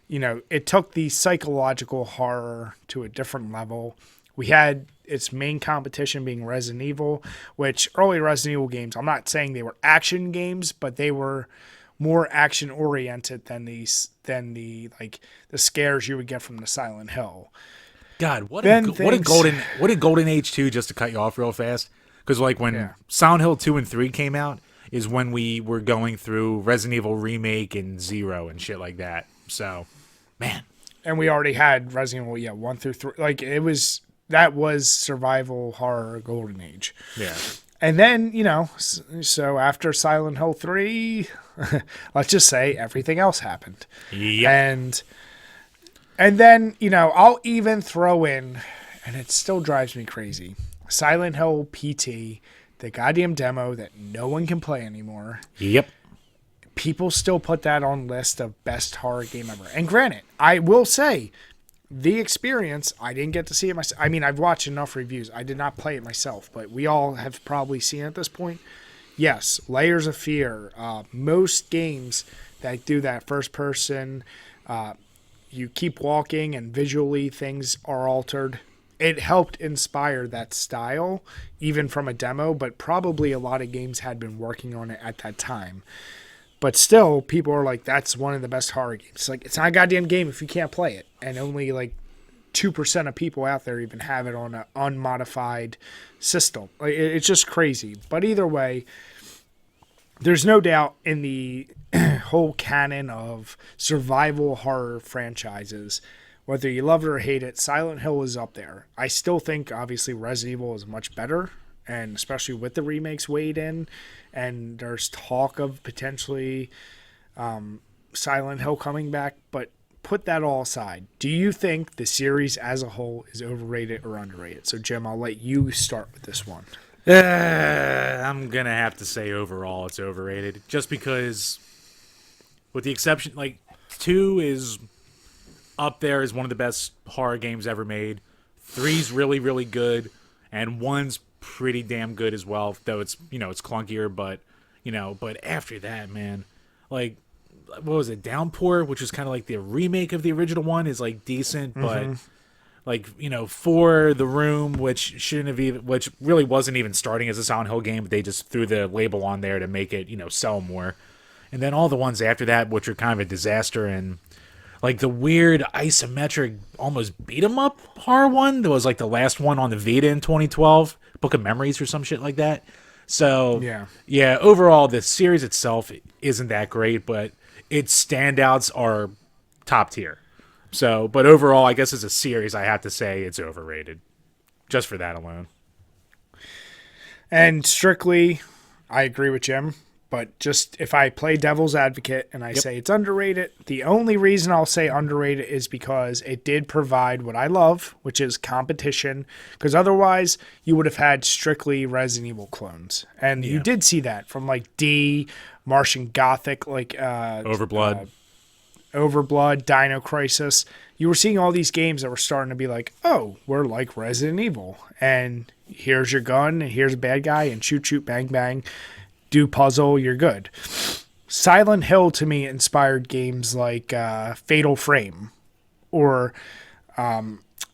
it took the psychological horror to a different level. We had its main competition being Resident Evil, which early Resident Evil games, I'm not saying they were action games, but they were more action oriented than the scares you would get from the Silent Hill.
God, what a golden age too. Just to cut you off real fast, because when Silent Hill 2 and 3 came out is when we were going through Resident Evil Remake and Zero and shit like that. So, man,
and we already had Resident Evil 1 through 3. That was survival horror golden age.
Yeah,
and then so after Silent Hill 3, let's just say everything else happened.
Yeah,
And then, I'll even throw in, and it still drives me crazy, Silent Hill PT, the goddamn demo that no one can play anymore.
Yep.
People still put that on list of best horror game ever. And granted, I will say, the experience, I didn't get to see it myself. I mean, I've watched enough reviews. I did not play it myself, but we all have probably seen it at this point. Yes, layers of fear. Most games that do that first person, you keep walking and visually things are altered. It helped inspire that style, even from a demo, but probably a lot of games had been working on it at that time. But still, people are like, that's one of the best horror games. It's like, it's not a goddamn game if you can't play it. And only 2% of people out there even have it on an unmodified system. It's just crazy. But either way, there's no doubt in the whole canon of survival horror franchises, whether you love it or hate it, Silent Hill is up there. I still think, obviously, Resident Evil is much better, and especially with the remakes weighed in, and there's talk of potentially Silent Hill coming back, but put that all aside. Do you think the series as a whole is overrated or underrated? So, Jim, I'll let you start with this one.
I'm going to have to say overall it's overrated, just because, with the exception, 2 is up there as one of the best horror games ever made. 3's really, really good, and 1's pretty damn good as well, though it's, it's clunkier, but after that, man, what was it, Downpour, which was kind of like the remake of the original one, is decent, but 4, The Room, which really wasn't even starting as a Silent Hill game, but they just threw the label on there to make it, sell more. And then all the ones after that, which are kind of a disaster, and the weird isometric, almost beat 'em up horror one that was the last one on the Vita in 2012, Book of Memories or some shit like that. So yeah, overall the series itself isn't that great, but its standouts are top tier. So, but overall, I guess as a series, I have to say it's overrated, just for that alone.
And strictly, I agree with Jim. But just if I play devil's advocate and I say it's underrated, the only reason I'll say underrated is because it did provide what I love, which is competition. Because otherwise, you would have had strictly Resident Evil clones. And you did see that from like D, Martian Gothic, like
Overblood.
Overblood, Dino Crisis. You were seeing all these games that were starting to be like, oh, we're like Resident Evil. And here's your gun, and here's a bad guy, and shoot, shoot, bang, bang. Do puzzle, you're good. Silent Hill to me inspired games like Fatal Frame or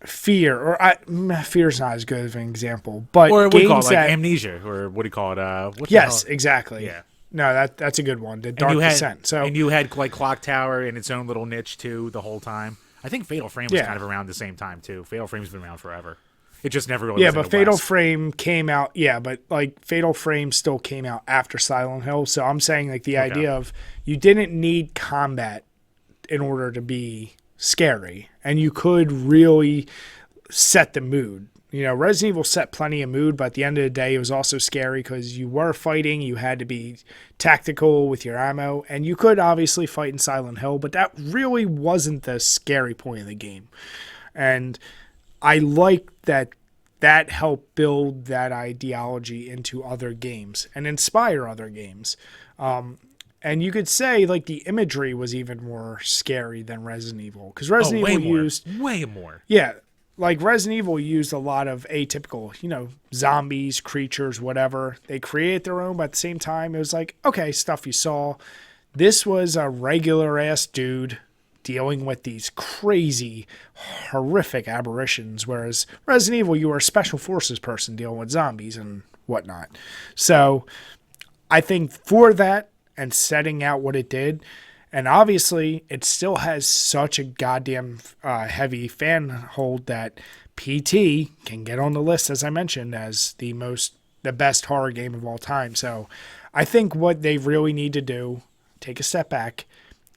Fear. Or Fear's not as good of an example, but
or what do you call it,
games
like
that,
Amnesia, or what do you call it?
Yes, exactly.
Yeah.
No, that's a good one. The Dark Descent. So
and you had like Clock Tower in its own little niche too the whole time. I think Fatal Frame was kind of around the same time too. Fatal Frame's been around forever. It just never really.
Yeah, but Fatal Frame came out. Yeah, but like Fatal Frame still came out after Silent Hill. So I'm saying like the idea of you didn't need combat in order to be scary, and you could really set the mood. You know, Resident Evil set plenty of mood, but at the end of the day, it was also scary because you were fighting. You had to be tactical with your ammo, and you could obviously fight in Silent Hill, but that really wasn't the scary point of the game. And I like that helped build that ideology into other games and inspire other games. And you could say like the imagery was even more scary than Resident Evil because Resident Evil used
way more.
Yeah, like Resident Evil used a lot of atypical, zombies, creatures, whatever. They created their own, but at the same time, it was like, okay, stuff you saw. This was a regular ass dude dealing with these crazy, horrific aberrations, whereas Resident Evil, you were a special forces person dealing with zombies and whatnot. So I think for that and setting out what it did, and obviously it still has such a goddamn heavy fan hold that PT can get on the list, as I mentioned, as the best horror game of all time. So I think what they really need to do, take a step back,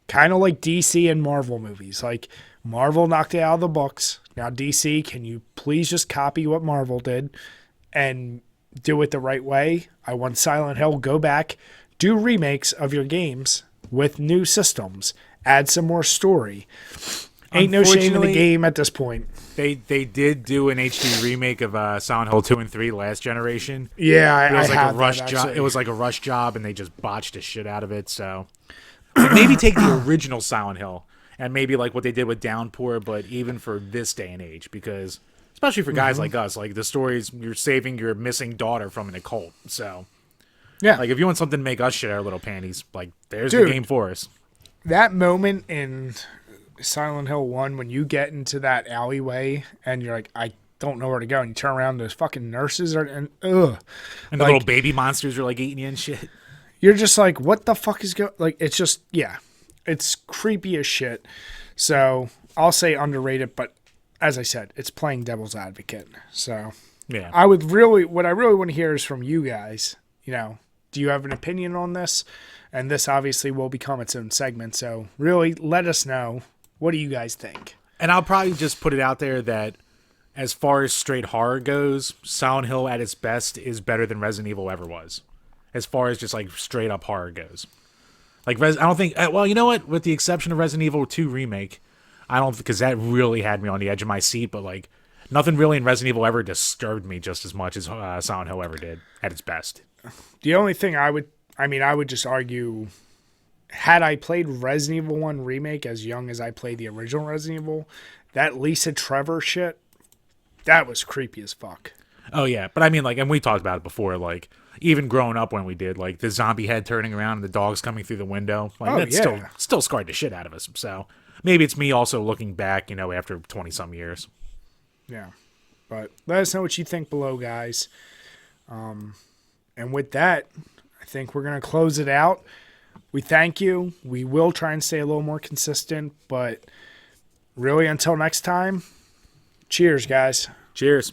kind of like DC and Marvel movies. Like Marvel knocked it out of the books. Now DC, can you please just copy what Marvel did and do it the right way? I want Silent Hill, go back, do remakes of your games with new systems, add some more story. Ain't no shame in the game at this point.
They did do an HD remake of Silent Hill 2 and 3 last generation.
Yeah,
it was
I
like a rush job. It was like a rush job, and they just botched the shit out of it. So maybe take the original Silent Hill and maybe like what they did with Downpour, but even for this day and age, because especially for guys like us, like the stories, you're saving your missing daughter from an occult. So yeah, like if you want something to make us shit our little panties, like there's the game for us. That
moment in Silent Hill 1 when you get into that alleyway and you're like, I don't know where to go, and you turn around, those fucking nurses are and the
little baby monsters are like eating you and shit.
You're just like, what the fuck is going? Like, it's just, it's creepy as shit. So I'll say underrated, but as I said, it's playing devil's advocate. So
yeah,
what I really want to hear is from you guys. Do you have an opinion on this? And this obviously will become its own segment. So really, let us know. What do you guys think?
And I'll probably just put it out there that as far as straight horror goes, Silent Hill at its best is better than Resident Evil ever was. As far as just like straight up horror goes. Like I don't think, well, you know what? With the exception of Resident Evil 2 Remake, I don't, because that really had me on the edge of my seat, but like nothing really in Resident Evil ever disturbed me just as much as Silent Hill ever did at its best.
The only thing I would just argue, had I played Resident Evil 1 Remake as young as I played the original Resident Evil, that Lisa Trevor shit, that was creepy as fuck.
Oh yeah, but I mean, like, and we talked about it before, like, even growing up when we did, like, the zombie head turning around and the dogs coming through the window, like, that's still scarred the shit out of us. So maybe it's me also looking back, after 20-some years.
Yeah, but let us know what you think below, guys. And with that, I think we're going to close it out. We thank you. We will try and stay a little more consistent, but really until next time, cheers, guys.
Cheers.